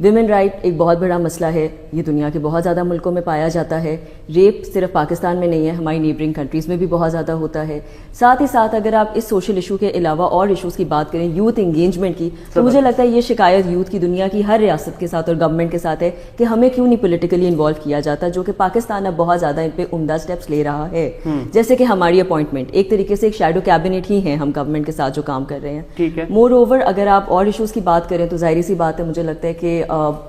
Women right ایک بہت بڑا مسئلہ ہے, یہ دنیا کے بہت زیادہ ملکوں میں پایا جاتا ہے. ریپ صرف پاکستان میں نہیں ہے, ہماری نیبرنگ کنٹریز میں بھی بہت زیادہ ہوتا ہے. ساتھ ہی ساتھ اگر آپ اس سوشل ایشو کے علاوہ اور ایشوز کی بات کریں, یوتھ انگیجمنٹ کی, تو مجھے لگتا ہے یہ شکایت یوتھ کی دنیا کی ہر ریاست کے ساتھ اور گورنمنٹ کے ساتھ ہے کہ ہمیں کیوں نہیں پولیٹیکلی انوالو کیا جاتا, جو کہ پاکستان اب بہت زیادہ ان پہ عمدہ اسٹیپس لے رہا ہے. جیسے کہ ہماری اپوائنٹمنٹ ایک طریقے سے ایک شیڈو کیبنٹ ہی ہیں ہم گورنمنٹ کے ساتھ جو کام کر رہے ہیں. مور اوور اگر آپ اور ایشوز کی بات کریں تو ظاہری سی بات ہے, مجھے لگتا ہے کہ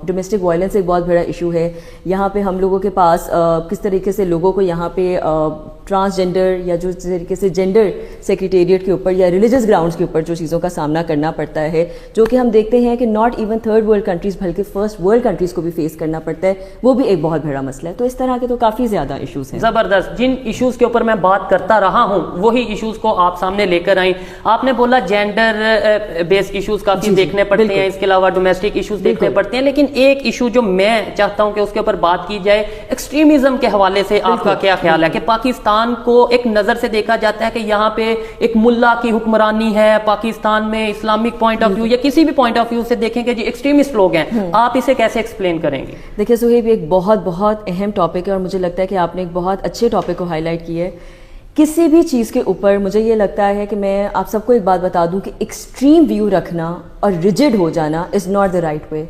ڈومیسٹک وائلنس ایک بہت بڑا ایشو ہے. یہاں پہ ہم لوگوں کے پاس کس طریقے سے لوگوں کو یہاں پہ ٹرانسجینڈر یا جو طریقے سے جینڈر سیکریٹریٹ کے اوپر یا ریلیجس گراؤنڈس کے اوپر جو چیزوں کا سامنا کرنا پڑتا ہے, جو کہ ہم دیکھتے ہیں کہ not even third world countries بلکہ فرسٹ ورلڈ کنٹریز کو بھی فیس کرنا پڑتا ہے, وہ بھی ایک بہت بڑا مسئلہ ہے. تو اس طرح کے تو کافی زیادہ ایشوز ہیں. زبردست. جن ایشوز کے اوپر میں بات کرتا رہا ہوں وہی ایشوز کو آپ سامنے لے کر آئیں. آپ نے بولا جینڈر بیسڈ ایشوز کافی دیکھنے پڑتے ہیں, اس کے علاوہ ڈومیسٹک ایشوز دیکھنے پڑتے ہیں, لیکن ایک ایشو جو میں چاہتا ہوں کہ اس کے اوپر بات کی جائے, ایکسٹریمزم کے حوالے سے آپ کا کیا خیال ہے کہ پاکستان کو ایک نظر سے دیکھا جاتا ہے کہ یہاں پہ ایک ملا کی حکمرانی ہے, پاکستان میں اسلامک پوائنٹ آف ویو یا کسی بھی پوائنٹ آف ویو سے دیکھیں کہ جی ایکسٹریمسٹ لوگ ہیں, آپ اسے کیسے ایکسپلین کریں گے؟ دیکھیے سہیب, ایک بہت بہت اہم ٹاپک ہے اور مجھے لگتا ہے کہ آپ نے ایک بہت اچھے ٹاپک کو ہائی لائٹ کیا ہے. کسی بھی چیز کے اوپر مجھے یہ لگتا ہے کہ میں آپ سب کو ایک بات بتا دوں کہ ایکسٹریم ویو رکھنا اور ریجڈ ہو جانا is not the right way.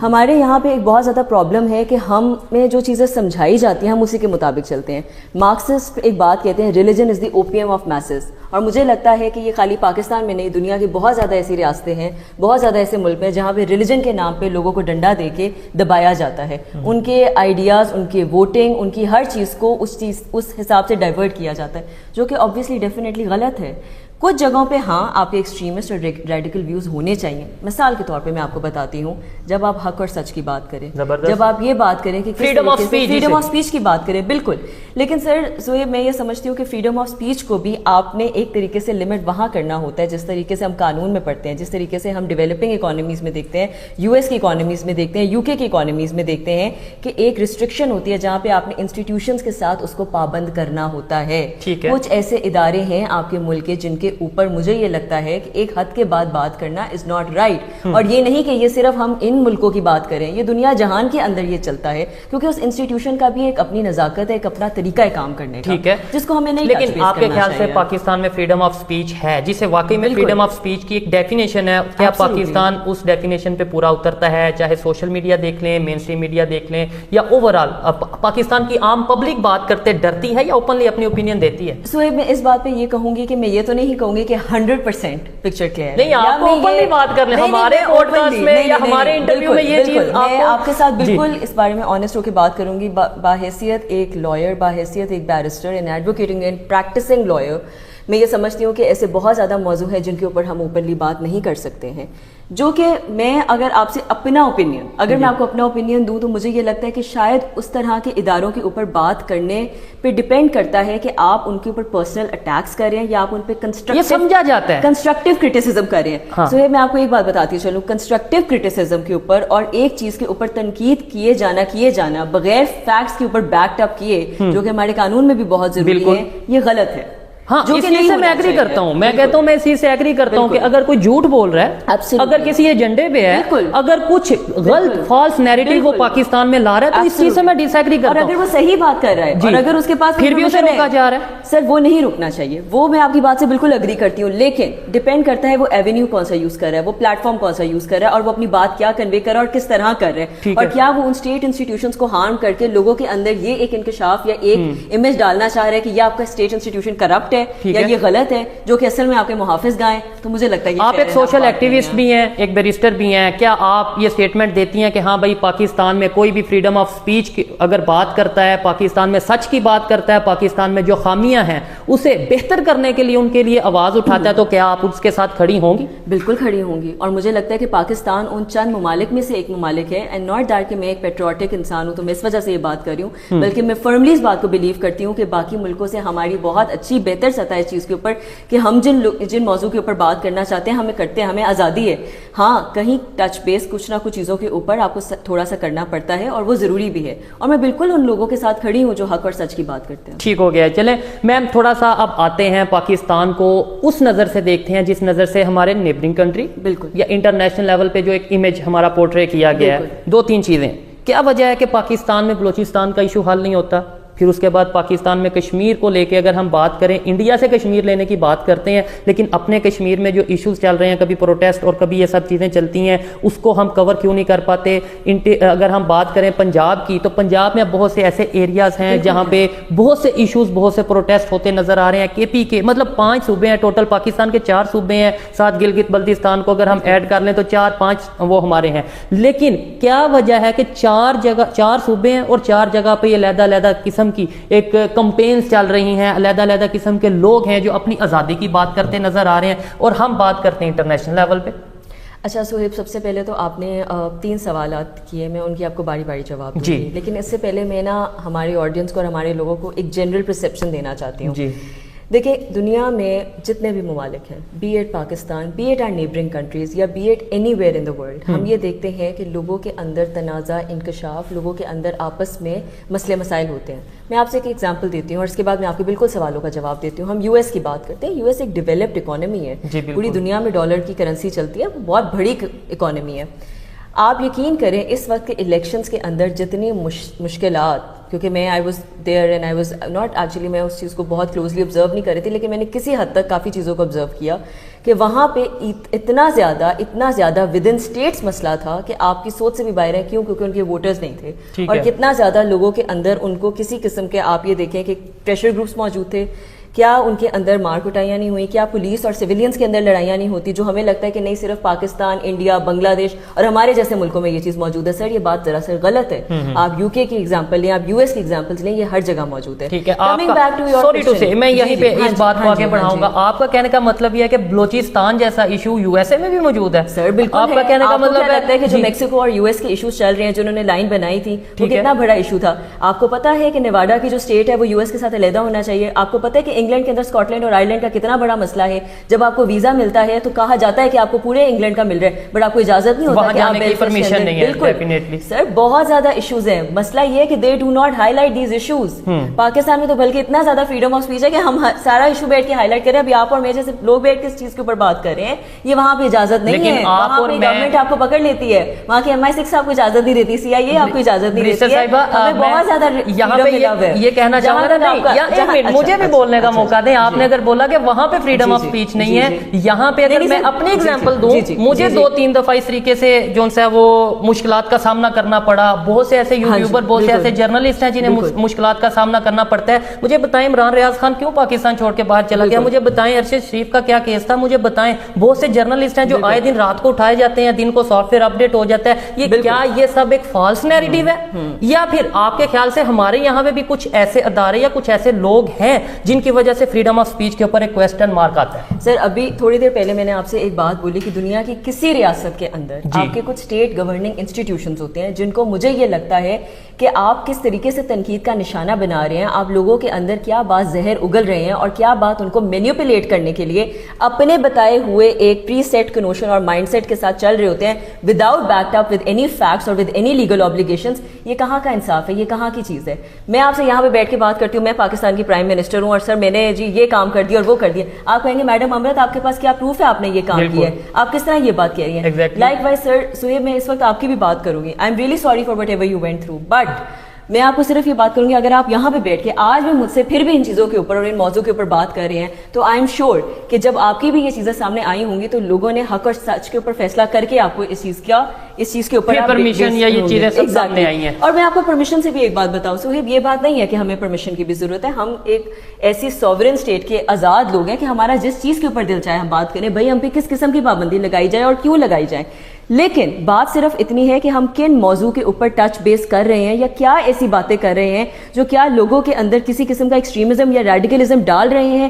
ہمارے یہاں پہ ایک بہت زیادہ پرابلم ہے کہ ہمیں جو چیزیں سمجھائی جاتی ہیں ہم اسی کے مطابق چلتے ہیں. مارکسسٹ ایک بات کہتے ہیں, religion is the opium of masses, اور مجھے لگتا ہے کہ یہ خالی پاکستان میں نہیں, دنیا کی بہت زیادہ ایسی ریاستیں ہیں, بہت زیادہ ایسے ملک ہیں جہاں پہ ریلیجن کے نام پہ لوگوں کو ڈنڈا دے کے دبایا جاتا ہے. ان کے آئیڈیاز, ان کی ووٹنگ, ان کی ہر چیز کو اس حساب سے ڈائیورٹ کیا جاتا ہے, جو کہ آبویسلی ڈیفینیٹلی غلط ہے. کچھ جگہوں پہ ہاں آپ کے ایکسٹریمسٹ اور ریڈیکل ویوز ہونے چاہیے. مثال کے طور پہ میں آپ کو بتاتی ہوں, جب آپ حق اور سچ کی بات کریں, جب آپ یہ بات کریں کہ فریڈم آف اسپیچ کی بات کریں, بالکل. لیکن سر سہیب, میں یہ سمجھتی ہوں کہ فریڈم آف اسپیچ کو بھی آپ نے ایک طریقے سے لمٹ وہاں کرنا ہوتا ہے جس طریقے سے ہم قانون میں پڑھتے ہیں, جس طریقے سے ہم ڈیولپنگ اکانومیز میں دیکھتے ہیں, یو ایس کی اکانومیز میں دیکھتے ہیں, یو کے کی اکانومیز میں دیکھتے ہیں کہ ایک ریسٹرکشن ہوتی ہے جہاں پہ آپ نے انسٹیٹیوشنز کے ساتھ اس کو پابند کرنا ہوتا ہے. کچھ ایسے ادارے ہیں آپ کے ملک کے جن کے اوپر مجھے یہ لگتا ہے کہ ایک حد کے بعد بات کرنا از ناٹ رائٹ. اور یہ نہیں کہ یہ صرف ہم ان ملکوں کی بات کریں, یہ دنیا جہان کے اندر یہ چلتا ہے, کیونکہ اس انسٹیٹیوشن کا بھی ایک اپنی نزاکت ہے, ایک اپنا طریقہ کام کرنے کا, ٹھیک ہے, جس کو ہمیں نہیں. لیکن آپ کے خیال سے پاکستان میں فریڈم آف سپیچ ہے, جسے واقعی میں فریڈم آف سپیچ کی ایک ڈیفینیشن ہے, کیا پاکستان اس ڈیفینیشن پہ پورا اترتا ہے؟ چاہے سوشل میڈیا دیکھ لیں, مین اسٹریم میڈیا دیکھ لیں, یا اوور آل پاکستان کی عام پبلک بات کرتے ڈرتی ہے یا اوپنلی اپنی اوپینین دیتی ہے؟ سہیب, میں اس بات پہ یہ کہوں گی کہ میں یہ تو نہیں کہوں گی کہ 100% پکچر کلیئر ہے. نہیں, آپ اوپنلی بات کر لیں, ہمارے پوڈ کاسٹ میں یا ہمارے انٹرویو میں یہ چیز میں آپ کے ساتھ بالکل اس بارے میں آنےسٹ ہو کے بات کروں گی. باحیثیت ایک لائر, باحیثیت ایک barrister and advocating and practicing lawyer, میں یہ سمجھتی ہوں کہ ایسے بہت زیادہ موضوع ہیں جن کے اوپر ہم اوپنلی بات نہیں کر سکتے ہیں, جو کہ میں اگر آپ سے اپنا اوپینین, اگر میں آپ کو اپنا اوپینین دوں تو مجھے یہ لگتا ہے کہ شاید اس طرح کے اداروں کے اوپر بات کرنے پہ ڈیپینڈ کرتا ہے کہ آپ ان کے اوپر پرسنل اٹیکس کریں یا آپ ان پہ کنسٹرکٹیو کرٹیسزم کریں. سو میں آپ کو ایک بات بتاتی چلوں, کنسٹرکٹیو کرٹیسزم کے اوپر اور ایک چیز کے اوپر تنقید کیے جانا بغیر فیکٹس کے اوپر بیکڈ اپ کیے, جو کہ ہمارے قانون میں بھی بہت ضروری ہے, یہ غلط ہے. ہاں, اس چیز سے میں ایگری کرتا ہوں, میں کہتا ہوں, میں اس چیز سے ایگری کرتا ہوں کہ اگر کوئی جھوٹ بول رہا ہے, اگر کسی ایجنڈے پہ ہے, اگر کچھ غلط فالس نیریٹو وہ پاکستان میں لا رہا ہے, تو اس چیز سے میں ڈس ایگری کرتا ہوں. اور اگر وہ صحیح بات کر رہا ہے اور اگر اس کے پاس پھر بھی اسے روکا جا رہا ہے, سر وہ نہیں رکنا چاہیے. وہ میں آپ کی بات سے بالکل ایگری کرتی ہوں, لیکن ڈیپینڈ کرتا ہے وہ ایونیو کون سا یوز کر رہا ہے, وہ پلیٹ فارم کون سا یوز کر رہا ہے, اور وہ اپنی بات کیا کنوے کر رہا ہے اور کس طرح کر رہا ہے, اور کیا وہ ان اسٹیٹ انسٹیٹیوشنز کو ہارم کر کے لوگوں کے اندر یہ ایک انکشاف یا ایک امیج ڈالنا چاہ رہا ہے کہ یہ آپ کا اسٹیٹ انسٹیٹیوشن کرپٹ ہے یا یہ غلط ہے, جو کہ اصل میں آپ کے محافظ گائیں. تو مجھے لگتا ہے آپ ایک سوشل ایکٹیوسٹ بھی ہیں, ایک بیرسٹر بھی ہیں, کیا آپ یہ سٹیٹمنٹ دیتی ہیں کہ ہاں بھائی پاکستان میں کوئی بھی فریڈم آف سپیچ اگر بات کرتا ہے, پاکستان میں سچ کی بات کرتا ہے, پاکستان میں جو خامیاں ہیں اسے بہتر کرنے کے لیے ان کے لیے آواز اٹھاتا ہے, تو کیا آپ اس کے ساتھ کھڑی ہوں گی؟ بالکل کھڑی ہوں گی. اور مجھے لگتا ہے کہ پاکستان ان چند ممالک میں سے ایک ممالک ہے, اینڈ ناٹ دیٹ کہ میں ایک پیٹریوٹک انسان ہوں تو میں اس وجہ سے یہ بات کر رہی ہوں, بلکہ میں فرملی اس بات کو بلیو کرتی ہوں کہ باقی ملکوں سے ہماری بہت اچھی بہتر بہتر سطح ہے اس چیز کے اوپر کہ ہم جن موضوع کے اوپر بات کرنا چاہتے ہیں ہمیں کرتے ہیں, ہمیں آزادی ہے. ہاں کہیں ٹچ بیس کچھ نہ کچھ چیزوں کے اوپر آپ کو تھوڑا سا کرنا پڑتا ہے اور وہ ضروری بھی ہے, اور میں بالکل ان لوگوں کے ساتھ کھڑی ہوں جو حق اور سچ کی بات کرتے ہیں. ٹھیک ہو گیا. چلیں میم تھوڑا سا اب آتے ہیں پاکستان کو اس نظر سے دیکھتے ہیں جس نظر سے ہمارے نیبرنگ کنٹری بالکل یا انٹرنیشنل لیول پہ جو ایک امیج ہمارا پورٹرے کیا گیا ہے. 2-3 چیزیں. کیا وجہ ہے کہ پاکستان میں بلوچستان کا ایشو حل نہیں ہوتا؟ پھر اس کے بعد پاکستان میں کشمیر کو لے کے اگر ہم بات کریں, انڈیا سے کشمیر لینے کی بات کرتے ہیں, لیکن اپنے کشمیر میں جو ایشوز چل رہے ہیں, کبھی پروٹیسٹ اور کبھی یہ سب چیزیں چلتی ہیں, اس کو ہم کور کیوں نہیں کر پاتے؟ اگر ہم بات کریں پنجاب کی, تو پنجاب میں بہت سے ایسے ایریاز ہیں جہاں پہ بہت سے ایشوز, بہت سے پروٹیسٹ ہوتے نظر آ رہے ہیں. کے پی کے مطلب 5 صوبے ہیں ٹوٹل, پاکستان کے 4 صوبے ہیں, ساتھ گلگت بلتستان کو اگر ہم ایڈ کر لیں تو 4-5 وہ ہمارے ہیں. لیکن کیا وجہ ہے کہ 4 صوبے ہیں اور 4 جگہ پہ یہ علیحدہ قسم کی ایک کمپینز چل رہی ہیں, علیحدہ قسم کے لوگ ہیں جو اپنی آزادی کی بات کرتے نظر آ رہے ہیں, اور ہم بات کرتے ہیں انٹرنیشنل لیول پہ. اچھا صہیب, سب سے پہلے تو آپ نے 3 سوالات کیے, میں ان کی آپ کو باری باری جواب دوں گی, لیکن اس سے پہلے میں نا ہمارے آڈینس کو اور ہمارے لوگوں کو ایک جنرل پرسیپشن دینا چاہتی ہوں. جی دیکھیں, دنیا میں جتنے بھی ممالک ہیں, be it Pakistan, be it our neighbouring countries, یا be it anywhere in the world, ہم یہ دیکھتے ہیں کہ لوگوں کے اندر تنازع, انکشاف, لوگوں کے اندر آپس میں مسئلے مسائل ہوتے ہیں. میں آپ سے ایک ایگزامپل دیتی ہوں اور اس کے بعد میں آپ کے بالکل سوالوں کا جواب دیتی ہوں. ہم یو ایس کی بات کرتے ہیں. یو ایس ایک ڈیولپڈ اکانومی ہے, پوری دنیا میں ڈالر کی کرنسی چلتی ہے, بہت بڑی اکانومی ہے. آپ یقین کریں اس وقت کے الیکشنز کے اندر جتنی مشکلات, کیونکہ میں I was there and I was not actually, میں اس چیز کو بہت کلوزلی آبزرو نہیں کر رہی تھی, لیکن میں نے کسی حد تک کافی چیزوں کو آبزرو کیا کہ وہاں پہ اتنا زیادہ ود ان اسٹیٹس مسئلہ تھا کہ آپ کی سوچ سے بھی باہر ہے. کیوں؟ کیونکہ ان کے ووٹرز نہیں تھے, اور کتنا زیادہ لوگوں کے اندر ان کو کسی قسم کے, آپ یہ دیکھیں کہ پریشر گروپس موجود تھے, کیا ان کے اندر مار کٹائیاں نہیں ہوئی, کیا پولیس اور سویلینز کے اندر لڑائیاں نہیں ہوتی, جو ہمیں لگتا ہے کہ نہیں صرف پاکستان, انڈیا, بنگلہ دیش اور ہمارے جیسے ملکوں میں یہ چیز موجود ہے. سر یہ بات دراصل غلط ہے. آپ یو کے کی ایگزامپل لیں, آپ یو ایس کی ایگزامپل لیں, یہ ہر جگہ موجود ہے. ٹھیک ہے, سوری ٹو سے میں یہیں پہ اس بات کو آگے بڑھاؤں گا. آپ کا کہنے کا مطلب یہ ہے کہ بلوچستان جیسا ایشو یو ایس اے میں بھی موجود ہے؟ سر بالکل. آپ کا کہنے کا مطلب ہے کہ جو میکسیکو اور یو ایس کے ایشوز چل رہے ہیں, جنہوں نے لائن بنائی تھی, وہ کتنا بڑا ایشو تھا. آپ کو پتا ہے کہ نیواڈا کی جو اسٹیٹ ہے وہ یو ایس کے ساتھ علیحدہ ہونا چاہیے. آپ کو پتا ہے کہ انگلینڈ کے اندر اسکاٹ اور آئرلینڈ کا کتنا بڑا مسئلہ ہے. جب آپ کو ویزا ملتا ہے تو کہا جاتا ہے کہ آپ کو پورے انگلینڈ کا مل رہا ہے, بٹ آپ کو اجازت نہیں ہوتا کہ آپ پرمیشن نہیں ہے. بالکل سر, بہت زیادہ ایشوز ہیں. مسئلہ یہ ہے کہ they do not high light these issues. Pakistan میں تو بلکہ اتنا زیادہ فریڈم آف اسپیچ ہے کہ ہم سارا ایشو بیٹھ کے ہائی لائٹ کریں. ابھی آپ اور میں جیسے لوگ بیٹھ کے اس چیز کے اوپر بات کر رہے ہیں, یہ وہاں پہ اجازت نہیں ہے. وہاں پہ گورنمنٹ آپ کو پکڑ لیتی ہے, وہاں کی MI6 آپ کو اجازت نہیں دیتی, CIA آپ کو اجازت نہیں دیتی ہے. بہت زیادہ یہاں پہ یہ کہنا چاہوں گا, مجھے بھی بولنے کا موقع دیں. آپ نے اگر بولا کہ وہاں پہ فریڈم آف اسپیچ نہیں ہے, یہاں پہ اگر میں اپنی ایگزامپل دوں, مجھے 2-3 دفعہ اس طریقے سے جو ہے وہ مشکلات کا سامنا کرنا پڑا. بہت سے ایسے یوٹیوبر, بہت سے ایسے جرنلسٹ ہیں جنہیں مشکلات کا سامنا کرنا پڑتا ہے. مجھے بتائیں عمران ریاض خان کیوں پاکستان چھوڑ کے باہر چلا گیا, مجھے بتائیں ارشد شریف کا کیا کیس تھا, مجھے بتائیں. بہت سے جرنلسٹ ہیں جو آئے دن رات کو اٹھائے جاتے ہیں, دن کو سافٹ ویئر اپڈیٹ ہو جاتا ہے. یہ کیا یہ سب ایک فالس نیریٹیو ہے, یا پھر آپ کے خیال سے ہمارے یہاں پہ بھی کچھ ایسے ادارے یا کچھ ایسے لوگ ہیں جن کی وجہ سے فریڈم آف اسپیچ کے اوپر ایک کوسچن مارک آتا ہے؟ سر ابھی تھوڑی دیر پہلے میں نے آپ سے ایک بات بولی کہ دنیا کی کسی ریاست کے اندر آپ کے کچھ اسٹیٹ گورننگ انسٹیٹیوشنز ہوتے ہیں جن کو مجھے یہ لگتا ہے کہ آپ کس طریقے سے تنقید کا نشانہ بنا رہے ہیں. آپ لوگوں کے اندر کیا بات زہر اگل رہے ہیں اور کیا بات ان کو مینیپولیٹ کرنے کے لیے اپنے بتائے ہوئے ایک پری سیٹ کنوشن اور مائنڈ سیٹ کے ساتھ چل رہے ہوتے ہیں without backed up with any facts اور ود اینی لیگل آبلیگیشنز. یہ کہاں کا انصاف ہے, یہ کہاں کی چیز ہے؟ میں آپ سے یہاں پہ بیٹھ کے بات کرتی ہوں, میں پاکستان کی پرائم منسٹر ہوں اور سر میں نے جی یہ کام کر دیا اور وہ کر دیا. آپ کہیں گے میڈم امرت آپ کے پاس کیا پروف ہے آپ نے یہ کام کیا ہے, آپ کس طرح یہ بات کہہ رہی ہیں؟ لائک وائز سر سہیب, میں اس وقت آپ کی بھی بات کروں گی. I am really sorry for what ever you went through, but میں آپ کو صرف یہ بات کروں گی اگر آپ یہاں پہ بیٹھ کے آج بھی مجھ سے پھر بھی ان چیزوں کے اوپر اور ان موضوع کے اوپر بات کر رہے ہیں تو آئی ایم شیور کہ جب آپ کی بھی یہ چیزیں سامنے آئی ہوں گی تو لوگوں نے حق اور سچ کے اوپر فیصلہ کر کے آپ کو اس چیز کے اوپر پرمیشن یا یہ چیزیں سب سامنے آئی ہیں. اور میں آپ کو پرمیشن سے بھی ایک بات بتاؤں سہیب, یہ بات نہیں ہے کہ ہمیں پرمیشن کی بھی ضرورت ہے. ہم ایک ایسی سوورن اسٹیٹ کے آزاد لوگ ہیں کہ ہمارا جس چیز کے اوپر دل چاہے ہم بات کریں, بھائی ہم پہ کس قسم کی پابندی لگائی جائے اور کیوں لگائی جائے. لیکن بات صرف اتنی ہے کہ ہم کن موضوع کے اوپر ٹچ بیس کر رہے ہیں یا کیا ایسی باتیں کر رہے ہیں جو کیا لوگوں کے اندر کسی قسم کا ایکسٹریمزم یا ریڈیکلزم ڈال رہے ہیں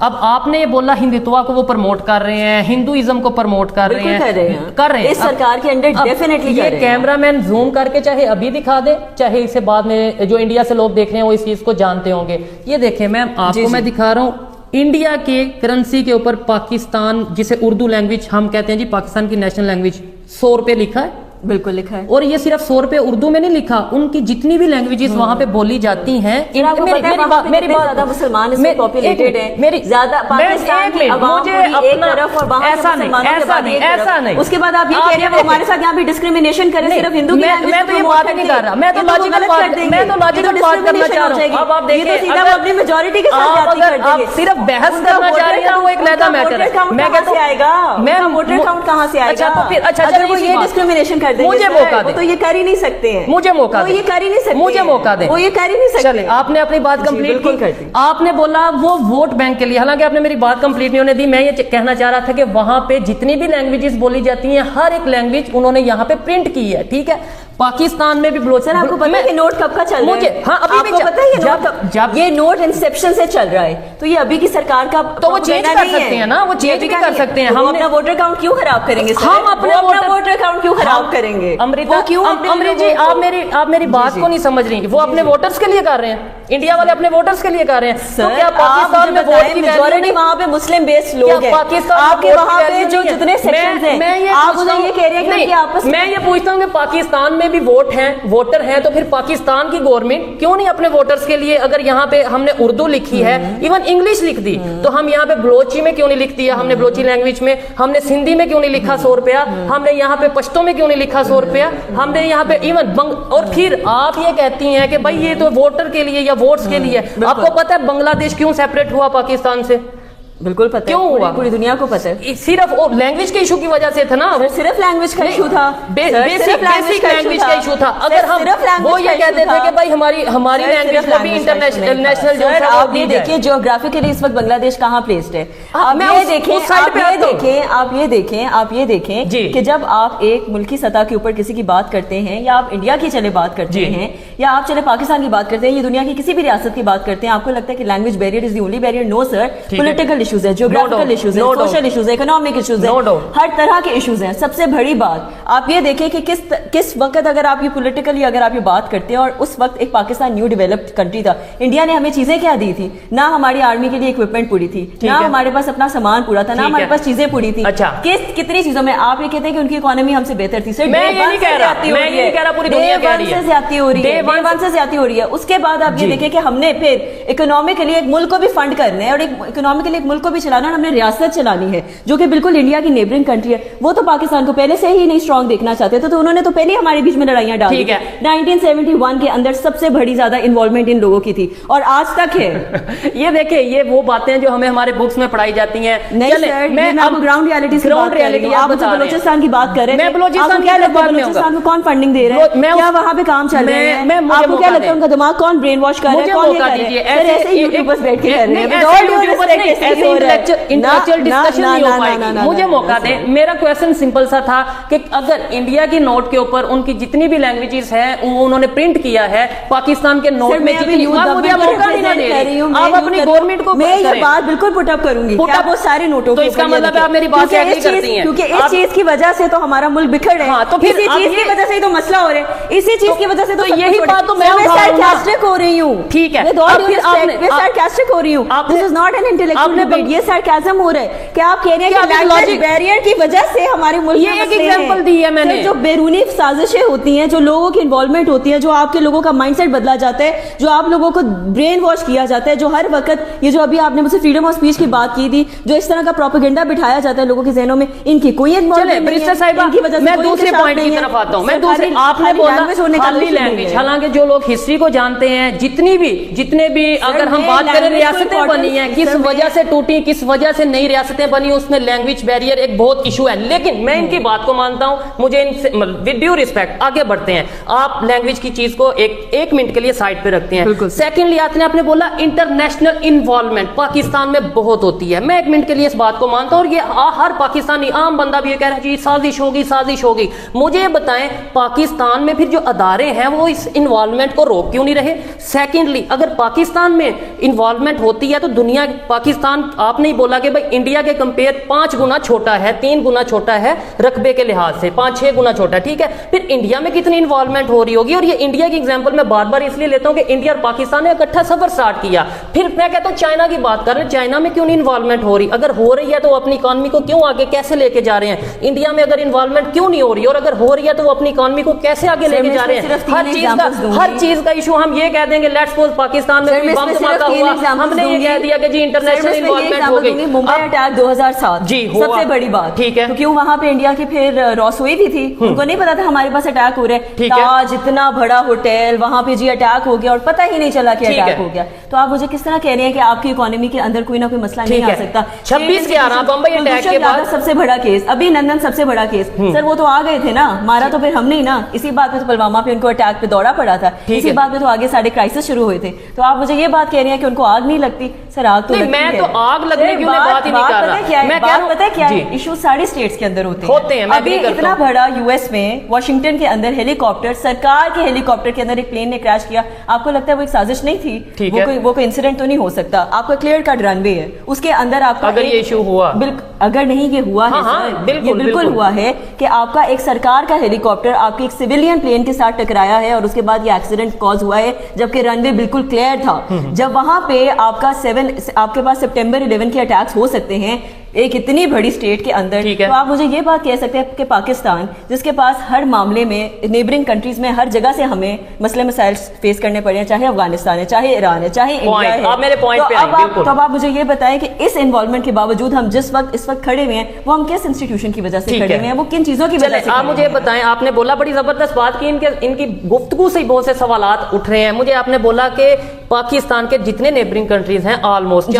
اب آپ نے یہ بولا ہندوتوا کو وہ پروموٹ کر رہے ہیں, ہندوازم کو پروموٹ کر رہے ہیں, کر رہے ہیں اس سرکار کے انڈر ڈیفینیٹلی کر رہے ہیں. یہ کیمرہ مین زوم کر کے چاہے ابھی دکھا دے, چاہے اسے بعد میں جو انڈیا سے لوگ دیکھ رہے ہیں وہ اس چیز کو جانتے ہوں گے. یہ دیکھیں میم آپ کو میں دکھا رہا ہوں, انڈیا کے کرنسی کے اوپر پاکستان, جسے اردو لینگویج ہم کہتے ہیں جی, پاکستان کی نیشنل لینگویج, 100 روپے لکھا ہے. بالکل لکھا ہے. اور یہ صرف 100 روپے اردو میں نہیں لکھا, ان کی جتنی بھی لینگویجز وہاں پہ بولی جاتی ہیں, میری بات زیادہ مسلمان اس میں پاپولیٹڈ ہیں, زیادہ پاکستان کی عوام پوری ایک طرف اور وہاں کے مسلمانوں کے بعد ایک طرف. اس کے بعد آپ یہ کہہ رہے ہیں وہ ہمارے ساتھ یہاں بھی ڈسکریمنیشن کریں صرف ہندو کی لینگویج. میں تو یہ بات نہیں کر رہا, میں تو لاجیکل بات کرنا چاہ رہا ہوں. اب آپ دیکھیں سیدھا وہ اپنی میجورٹی کے ساتھ جاتی کر دیں گے. آپ صرف بحث کرنا چاہ رہے ہیں, وہ ایک علیحدہ میٹر ہے. میں کہتا ہوں آئے گا, میں ووٹر کاؤنٹ کہاں سے آئے گا؟ اگر وہ یہ ڈسکریمنیشن کر دیں گے وہ تو یہ کر ہی نہیں سکتے ہیں. مجھے موقع دیں, یہ کر ہی نہیں سکتے, مجھے موقع دیں, وہ یہ کر ہی نہیں سکتے. چلیں آپ نے اپنی بات کمپلیٹ کی. آپ نے بولا وہ ووٹ بینک کے لیے, حالانکہ آپ نے میری بات کمپلیٹ نہیں ہونے دی. میں یہ کہنا چاہ رہا تھا کہ وہاں پہ جتنی بھی لینگویجز بولی جاتی ہیں, ہر ایک لینگویج انہوں نے یہاں پہ پرنٹ کی ہے, ٹھیک ہے. پاکستان میں بھی سر آپ کو پتہ ہے یہ نوٹ کب کا چل رہا ہے؟ ہاں ابھی بھی پتہ ہے جب یہ نوٹ انسیپشن سے چل رہا ہے, تو یہ ابھی کی سرکار کا تو وہ چینج کر سکتے ہیں نا, وہ چینج بھی کر سکتے ہیں. ہم اپنا ووٹر اکاؤنٹ کیوں خراب کریں گے؟ ہم اپنا ووٹر اکاؤنٹ کیوں خراب کریں گے؟ امرت جی آپ میری بات کو نہیں سمجھ رہی. وہ اپنے ووٹرز کے لیے کر رہے ہیں, انڈیا والے اپنے ووٹرز کے لیے کر رہے ہیں. تو کیا پاکستان میں ووٹ کی میجورٹی وہاں پہ مسلم بیسڈ لوگ ہیں, آپ کے وہاں پہ جو جتنے سیکشنز ہیں آپ انہیں یہ کہہ رہے ہیں کہ آپس میں یہ پوچھتا ہوں کہ پاکستان میں بھی ووٹر ہیں, تو پھر پاکستان کی گورنمنٹ کیوں نہیں اپنے ووٹرز کے لیے, اگر یہاں پہ ہم نے اردو لکھی ہے, ایون انگلش لکھ دی, تو ہم یہاں پہ بلوچی میں کیوں نہیں لکھ دیا, ہم نے بلوچی لینگویج میں, ہم نے سندھی میں کیوں نہیں لکھا 100 روپیہ, ہم نے یہاں پہ پشتو میں کیوں نہیں لکھا 100 روپیہ, ہم نے یہاں پہ ایون اور پھر آپ یہ کہتی ہیں کہ بھائی یہ تو ووٹر کے لیے یا ووٹس کے لیے. آپ کو پتہ ہے بنگلہ دیش کیوں سیپریٹ ہوا پاکستان سے؟ بالکل پتہ ہے, کیوں ہوا پوری دنیا کو پتہ ہے. صرف لینگویج کے ایشو کی وجہ سے تھا نا, صرف لینگویج کا ایشو تھا, بیسک لینگویج کا ایشو تھا. اگر ہم وہ یہ کہتے تھے کہ بھائی ہماری لینگویج کو بھی انٹرنیشنل نیشنل جو ہے, آپ یہ دیکھیں جیوگرافیکلی اس وقت بنگلہ دیش کہاں پلیسڈ ہے. آپ یہ دیکھیں کہ جب آپ ایک ملکی سطح کے اوپر کسی کی بات کرتے ہیں, یا آپ انڈیا کی چلے بات کرتے ہیں, یا آپ چلے پاکستان کی بات کرتے ہیں, یا دنیا کی کسی بھی ریاست کی بات کرتے ہیں, آپ کو لگتا ہے کہ language barrier is the only barrier. No sir, political issues ہیں, جیوگرافیکل ایشوز ہیں, سوشل ایشوز ہیں, اکنامک ایشوز ہیں, ہر طرح کے ایشوز ہیں. سب سے بڑی بات آپ یہ دیکھیں کہ کس وقت اگر آپ یہ پولیٹیکلی اگر آپ یہ بات کرتے ہیں, اور اس وقت ایک پاکستان نیو ڈیولپڈ کنٹری تھا, انڈیا نے ہمیں چیزیں کیا دی تھی؟ نہ ہماری آرمی کے لیے اکوپمنٹ پوری تھی, نہ ہمارے پاس اپنا سامان پورا تھا, نہ ہمارے پاس چیزیں پوری تھی. کتنی چیزوں میں آپ یہ کہتے ہیں کہ ان کی اکانومی ہم سے بہتر تھی. میں یہ نہیں کہہ رہا, پوری دنیا کہہ رہی ہے زیادتی ہو رہی ہے, ڈے ون سے زیادتی ہو رہی ہے. اس کے بعد آپ یہ دیکھیں کہ ہم نے پھر اکنامکلی ایک ملک کو بھی فنڈ کرنا ہے, اور ایک اکنامکلی ایک ملک کو بھی چلانا, اور ہم نے ریاست چلانی ہے جو کہ بالکل انڈیا کی نیبرنگ کنٹری ہے. وہ تو پاکستان کو پہلے سے ہی نہیں اسٹرانگ دیکھنا چاہتے تھے, تو انہوں نے تو پہلے ہمارے بیچ میں لڑائیاں ڈالی. 1971 کے اندر سب سے بڑی زیادہ انوالومنٹ ان لوگوں کی تھی, اور آج تک ہے. یہ دیکھیں, یہ وہ باتیں جو ہمیں ہمارے بکس میں پڑھائی جاتی ہیں. میں گراؤنڈ ریالٹی آپ بلوچستان کی بات کر رہے ہیں, بلوچستان کو کون فنڈنگ دے رہا ہے, کیا وہاں پہ کام چل رہے ہیں, آپ کو کیا لگتا ہے ان کا دماغ کون برین واش کر رہا ہے, کون یہ کر رہا ہے؟ ایسے یوٹیوبرز بیٹھ کے کر رہے ہیں. مجھے موقع دیں. میرا کویشچن سمپل سا تھا کہ اگر انڈیا کی نوٹ کے اوپر ان کی جتنی بھی لینگویجز ہیں انہوں نے پرنٹ کیا ہے, پاکستان کے نوٹ میں جتنی, مجھے موقع نہیں دے رہی, آپ اپنی گورنمنٹ کو میں یہ بات بالکل پٹ اپ کروں گی کہ وہ سارے نوٹوں تو اس کا مطلب ہے آپ میری بات سے ایگری کرتی ہیں, کیونکہ اس چیز کی وجہ سے تو ہمارا ملک بکھر رہا ہے. تو اسی چیز کی وجہ سے ہی تو مسئلہ ہو رہا ہے, اسی چیز کی وجہ سے تو یہی بات تو میں سارکاسٹک ہو رہی ہوں. ٹھیک ہے, سارکاسٹک ہو رہی ہوں. This is not an intellectual debate, یہ سارکاسم ہو رہا ہے کہ آپ کہہ رہے ہیں کہ لینگویج بیریئر کی وجہ سے ہمارے ملک میں ایک ایگزامپل دی ہے میں نے, جو بیرونی سازشیں ہوتی ہیں, جو لوگوں کی انوالومنٹ ہوتی ہے, جو آپ کے لوگوں کا مائنڈ سیٹ بدلا جاتا ہے, جو آپ لوگوں کو برین واش کیا جاتا ہے, جو ہر وقت یہ جو ابھی آپ نے مجھ سے فریڈم آف اسپیچ کی بات کی تھی, جو اس طرح کا پروپیگنڈا بٹھایا جاتا ہے لوگوں کے ذہنوں میں, ان کی کوئی انوالومنٹ نہیں ہے. میں دوسرے پوائنٹ کی طرف آتا ہوں. میں دوسرے, آپ نے بولا خالی لینگویج, حالانکہ جو لوگ ہسٹری کو جانتے ہیں, جتنے بھی اگر ہم بات کریں ریاستیں بنی ہیں, کس وجہ سے ٹوٹی, کس وجہ سے نئی ریاستیں بنی, اس میں لینگویج بیریئر ایک بہت ایشو ہے. لیکن میں ان کی بات کو مانتا ہوں, مجھے ان سے ود ڈیو ریسپیکٹ آگے بڑھتے ہیں. آپ لینگویج کی چیز کو ایک منٹ کے لیے سائڈ پہ رکھتے ہیں. سیکنڈلی آپ نے بولا انٹرنیشنل انوالومنٹ پاکستان میں بہت ہوتی ہے. میں ایک منٹ کے لیے اس بات کو مانتا ہوں, اور یہ ہر پاکستانی عام بندہ بھی یہ کہہ رہا ہے جی سازش ہوگی. مجھے بتائیں پاکستان میں پھر جو ادارے ہیں وہ اس انوالومنٹ کو روک کیوں نہیں رہے؟ سیکنڈلی اگر پاکستان میں انوالومنٹ ہوتی ہے تو دنیا پاکستان آپ نے ہی بولا کہ بھائی انڈیا کے کمپیئر 5 گنا چھوٹا ہے، 3 گنا چھوٹا ہے رقبے کے لحاظ سے، 5-6 گنا چھوٹا ہے، ٹھیک ہے، پھر انڈیا میں کتنی انوالومنٹ ہو رہی ہوگی؟ اور یہ انڈیا کی ایگزامپل میں بار بار اس لیے لیتا ہوں کہ انڈیا اور پاکستان نے اکٹھا سفر سٹارٹ کیا. پھر میں کہتا ہوں چائنا کی بات کر رہے ہیں، چائنا میں کیوں نہیں انوالومنٹ ہو رہی؟ اگر ہو رہی ہے تو وہ اپنی اکانومی کو کیوں آگے کیسے لے کے جا رہے ہیں؟ انڈیا میں اگر انوالومنٹ کیوں نہیں ہو رہی، اور اگر ہو رہی ہے تو وہ اپنی اکانومی کو کیسے آگے لے کے جا رہے ہیں؟ ہر چیز کا ایشو ہم یہ کہہ دیں گے لیٹس سپوز پاکستان میں کوئی بم دھماکہ ہوا، ہم نے یہ کہہ دیا کہ جی انٹرنیشنل انوالومنٹ ہو گئی. ممبئی اٹیک 2007 جی سب سے بڑی بات، ٹھیک ہے، کیونکہ وہاں پہ انڈیا کی پھر راس ہوئی بھی تھی، ان کو نہیں پتا تھا ہمارے پاس اٹیک ہو رہا ہے، تاج اتنا بڑا ہوٹل وہاں پہ جی اٹیک ہو گیا اور پتہ ہی نہیں چلا کہ اٹیک ہو گیا. تو آپ مجھے کس طرح کہہ رہے ہیں کہ آپ کی اکانومی کے اندر کوئی نہ کوئی مسئلہ نہیں آ سکتا؟ 26/11 بمبئی اٹیک کے بعد سب سے بڑا کیس، ابھی نندن سب سے بڑا کیس، سر وہ تو آ گئے تھے نا، مارا تو پھر ہم نہیں نا، اسی بات پہ تو پلوامہ پہ ان کو اٹیک پہ دوڑا پڑا تھا، اسی بات پہ تو آگے سارے کرائسس شروع ہوئے تھے. تو آپ مجھے یہ بات کہہ رہے ہیں کہ ان کو آگ نہیں لگتی؟ سر آگ تو لگتی ہے. میں تو آگ لگنے کی بات ہی نہیں کر رہا، میں کہہ رہا ہوں پتہ کیا ہے ایشو سارے اسٹیٹس کے اندر ہوتے ہیں. ابھی اتنا بڑا یو ایس میں واشنگٹن کے اندر ہیلی کاپٹر، سرکار کے ہیلی کاپٹر کے اندر ایک پلین نے کریش کیا، آپ کو لگتا ہے وہ ایک سازش نہیں تھی؟ وہ کوئی انسیڈنٹ تو نہیں ہو سکتا؟ آپ کو کلیئر کٹ رن وے ہے، اس کے اندر آپ کا اگر یہ ایشو ہوا، اگر نہیں یہ ہوا ہے، یہ بالکل ہوا ہے کہ آپ کا ایک سرکار کا ہیلی کاپٹر آپ کے ایک سویلین پلین کے ساتھ ٹکرایا ہے اور اس کے بعد یہ ایکسیڈنٹ کاز ہوا ہے جبکہ رن وے بالکل کلیئر تھا. جب وہاں پہ آپ کے پاس سپٹمبر 11 کے اٹیکس ہو سکتے ہیں ایک اتنی بڑی اسٹیٹ کے اندر، تو آپ مجھے یہ بات کہہ سکتے ہیں کہ پاکستان جس کے پاس ہر معاملے میں نیبرنگ کنٹریز میں ہر جگہ سے ہمیں مسئلے مسائل فیس کرنے پڑے ہیں، چاہے افغانستان ہے، چاہے ایران ہے، چاہے انڈیا ہے، تو اب آپ مجھے یہ بتائیں کہ اس انوالومنٹ کے باوجود ہم جس وقت اس وقت کھڑے ہوئے ہیں وہ ہم کس انسٹیٹیوشن کی وجہ سے کھڑے ہوئے ہیں، وہ کن چیزوں کی وجہ سے؟ آپ مجھے یہ بتائیں، آپ نے بولا بڑی زبردست بات کی، ان کی گفتگو سے بہت سے سوالات اٹھ رہے ہیں. مجھے آپ نے بولا کہ پاکستان کے جتنے نیبرنگ کنٹریز ہیں آلموسٹ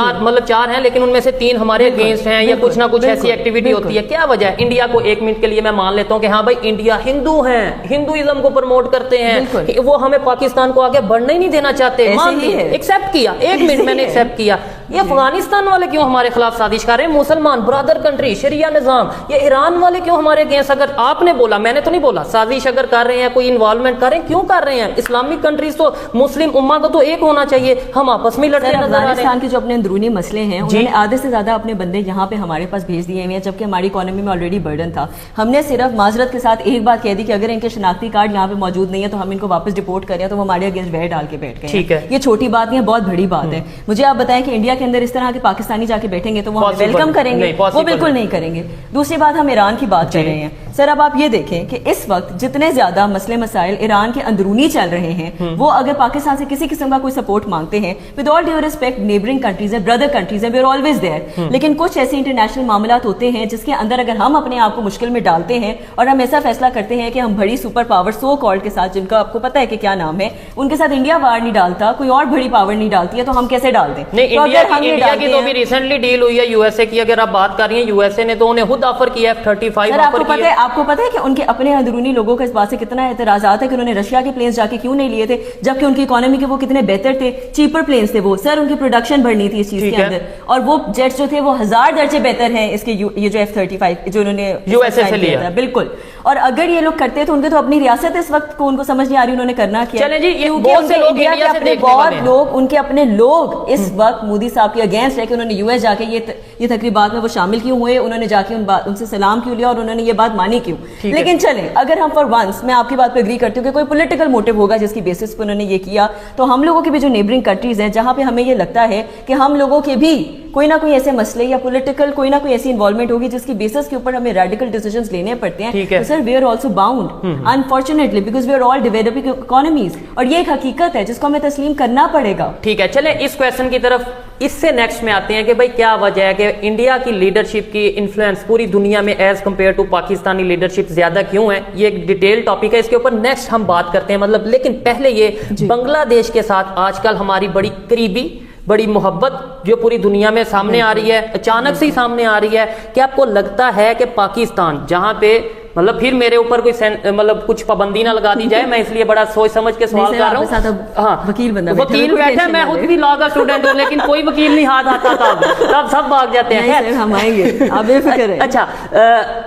4 ہیں، لیکن ان میں سے 3 ہمارے اگینسٹ ہیں یا کچھ نہ کچھ ایسی ایکٹیویٹی ہوتی ہے. کیا وجہ ہے؟ انڈیا کو 1 منٹ کے لیے میں مان لیتا ہوں کہ ہاں بھائی انڈیا ہندو ہیں، ہندوازم کو پروموٹ کرتے ہیں، وہ ہمیں پاکستان کو آگے بڑھنے ہی نہیں دینا چاہتے، مان لی، ایکسیپٹ کیا، 1 منٹ میں نے ایکسیپٹ کیا. یہ افغانستان والے کیوں ہمارے خلاف سازش کر رہے ہیں؟ مسلمان برادر کنٹری، شریعہ نظام. یہ ایران والے کیوں ہمارے اگینسٹ؟ اگر آپ نے بولا، میں نے تو نہیں بولا، سازش اگر کر رہے ہیں، کوئی انوالومنٹ کر رہے ہیں، کیوں کر رہے ہیں؟ اسلامک کنٹریز تو مسلم امہ کو تو ایک ہونا چاہیے، ہم آپس میں لڑتے نظر آ رہے ہیں. افغانستان کے جو اپنے اندرونی مسئلے ہیں انہوں نے آدھے سے زیادہ اپنے بندے یہاں پہ ہمارے پاس بھیج دیے ہوئے ہیں، جبکہ ہماری اکانومی میں آلریڈی برڈن تھا. ہم نے صرف معذرت کے ساتھ ایک بات کہہ دی کہ اگر ان کے شناختی کارڈ یہاں پہ موجود نہیں ہے تو ہم ان کو واپس ڈپورٹ کریں، تو وہ ہمارے اگینسٹ ویٹ ڈال کے بیٹھ گئے. یہ چھوٹی بات نہیں ہے، بہت بڑی بات ہے. مجھے آپ بتائیں کہ انڈیا کے اندر اس طرح کے پاکستانی جا کے بیٹھیں گے تو وہ ویلکم کریں گے؟ وہ بالکل نہیں کریں گے. دوسری بات، ہم ایران کی بات کر رہے ہیں. سر اب آپ یہ دیکھیں کہ اس وقت جتنے زیادہ مسئلے مسائل ایران کے اندرونی چل رہے ہیں، وہ اگر پاکستان سے کسی قسم کا کوئی سپورٹ مانگتے ہیں، with all due respect neighbouring countries ہیں، بردر کنٹریز ہیں، وی آر آلویز دیئر. لیکن کچھ ایسے انٹرنیشنل معاملات ہوتے ہیں جس کے اندر اگر ہم اپنے آپ کو مشکل میں ڈالتے ہیں اور ہم ایسا فیصلہ کرتے ہیں کہ ہم بڑی سپر پاور سو کالڈ کے ساتھ، جن کا آپ کو پتا ہے کہ کیا نام ہے، ان کے ساتھ انڈیا وار نہیں ڈالتا، کوئی اور بڑی پاور نہیں ڈالتی ہے، تو ہم کیسے ڈال دیں؟ نہیں، انڈیا کی تو بھی ریسنٹلی ڈیل ہوئی ہے یو ایس اے کی. اگر آپ بات کر رہی ہیں یو ایس اے نے تو انہیں خود آفر کیا F-35 آفر کیا. آپ کو پتا ہے کہ ان کے اپنے اندرونی لوگوں کا اس بات سے کتنا اعتراضات ہے کہ انہوں نے رشیا کے پلینز جا کے کیوں نہیں لیے تھے، جبکہ ان کی اکانومی کے وہ کتنے بہتر تھے، چیپر پلینز تھے وہ. سر ان کی پروڈکشن بڑھنی تھی اس چیز کے اندر، اور وہ جیٹس جو تھے وہ 1000 درجے بہتر ہیں اس کے، یہ جو F-35 جو انہوں نے یو ایس اے سے لیا تھا. بالکل. اور اگر یہ لوگ کرتے تو ان کے تو اپنی ریاست اس وقت کو ان کو سمجھ نہیں آ رہی انہوں نے کرنا کیا. چلیں جی، بہت سے لوگ انڈیا سے دیکھنے والے ہیں، لوگ ان کے اپنے لوگ اس وقت مودی صاحب کے اگینسٹ ہے کہ انہوں نے یو ایس جا کے یہ تقریبات میں وہ شامل کیوں ہوئے، انہوں نے جا کے ان سے سلام کیوں لیا اور انہوں نے یہ بات مانی کیوں. لیکن چلیں اگر ہم فار ونس، میں آپ کی بات پہ اگری کرتی ہوں کہ کوئی پولیٹیکل موٹیو ہوگا جس کی بیسس پہ انہوں نے یہ کیا، تو ہم لوگوں کے بھی جو نیبرنگ کنٹریز ہیں جہاں پہ ہمیں یہ لگتا ہے کہ ہم لوگوں کے بھی کوئی نہ کوئی ایسے مسئلے یا پولیٹیکل کوئی نہ کوئی ایسی انوالومنٹ ہوگی جس کی بیسس کے اوپر ہمیں ریڈیکل ڈیسیژنز لینے پڑتے ہیں. تو sir we are also bound unfortunately because we are all developing economies, اور یہ ایک حقیقت ہے جس کو ہمیں تسلیم کرنا پڑے گا. ٹھیک ہے، چلیں اس کویسچن کی طرف اس سے نیکسٹ میں آتے ہیں کہ بھائی کیا وجہ ہے کہ انڈیا کی لیڈرشپ کی انفلوئنس پوری دنیا میں as compare to Pakistani leadership زیادہ کیوں ہے؟ یہ ایک ڈیٹیل ٹاپک ہے، اس کے اوپر نیکسٹ ہم بات کرتے ہیں. مطلب لیکن پہلے یہ بنگلہ دیش کے ساتھ آج کل ہماری بڑی قریبی، بڑی محبت جو پوری دنیا میں سامنے آ رہی ہے، اچانک سے ہی سامنے آ رہی ہے. کہ آپ کو لگتا ہے کہ پاکستان جہاں پہ مطلب پھر میرے اوپر کوئی مطلب کچھ پابندی نہ لگا دی جائے. میں اس لیے بڑا سوچ سمجھ کے سوال کر رہا ہوں. ہاں وکیل بندہ وکیل بیٹھا ہے, میں خود بھی لا کا اسٹوڈنٹ ہوں, لیکن کوئی وکیل نہیں ہاتھ آتا تب سب بھاگ جاتے ہیں. ہم آئیں گے, آپ بے فکر ہیں. اچھا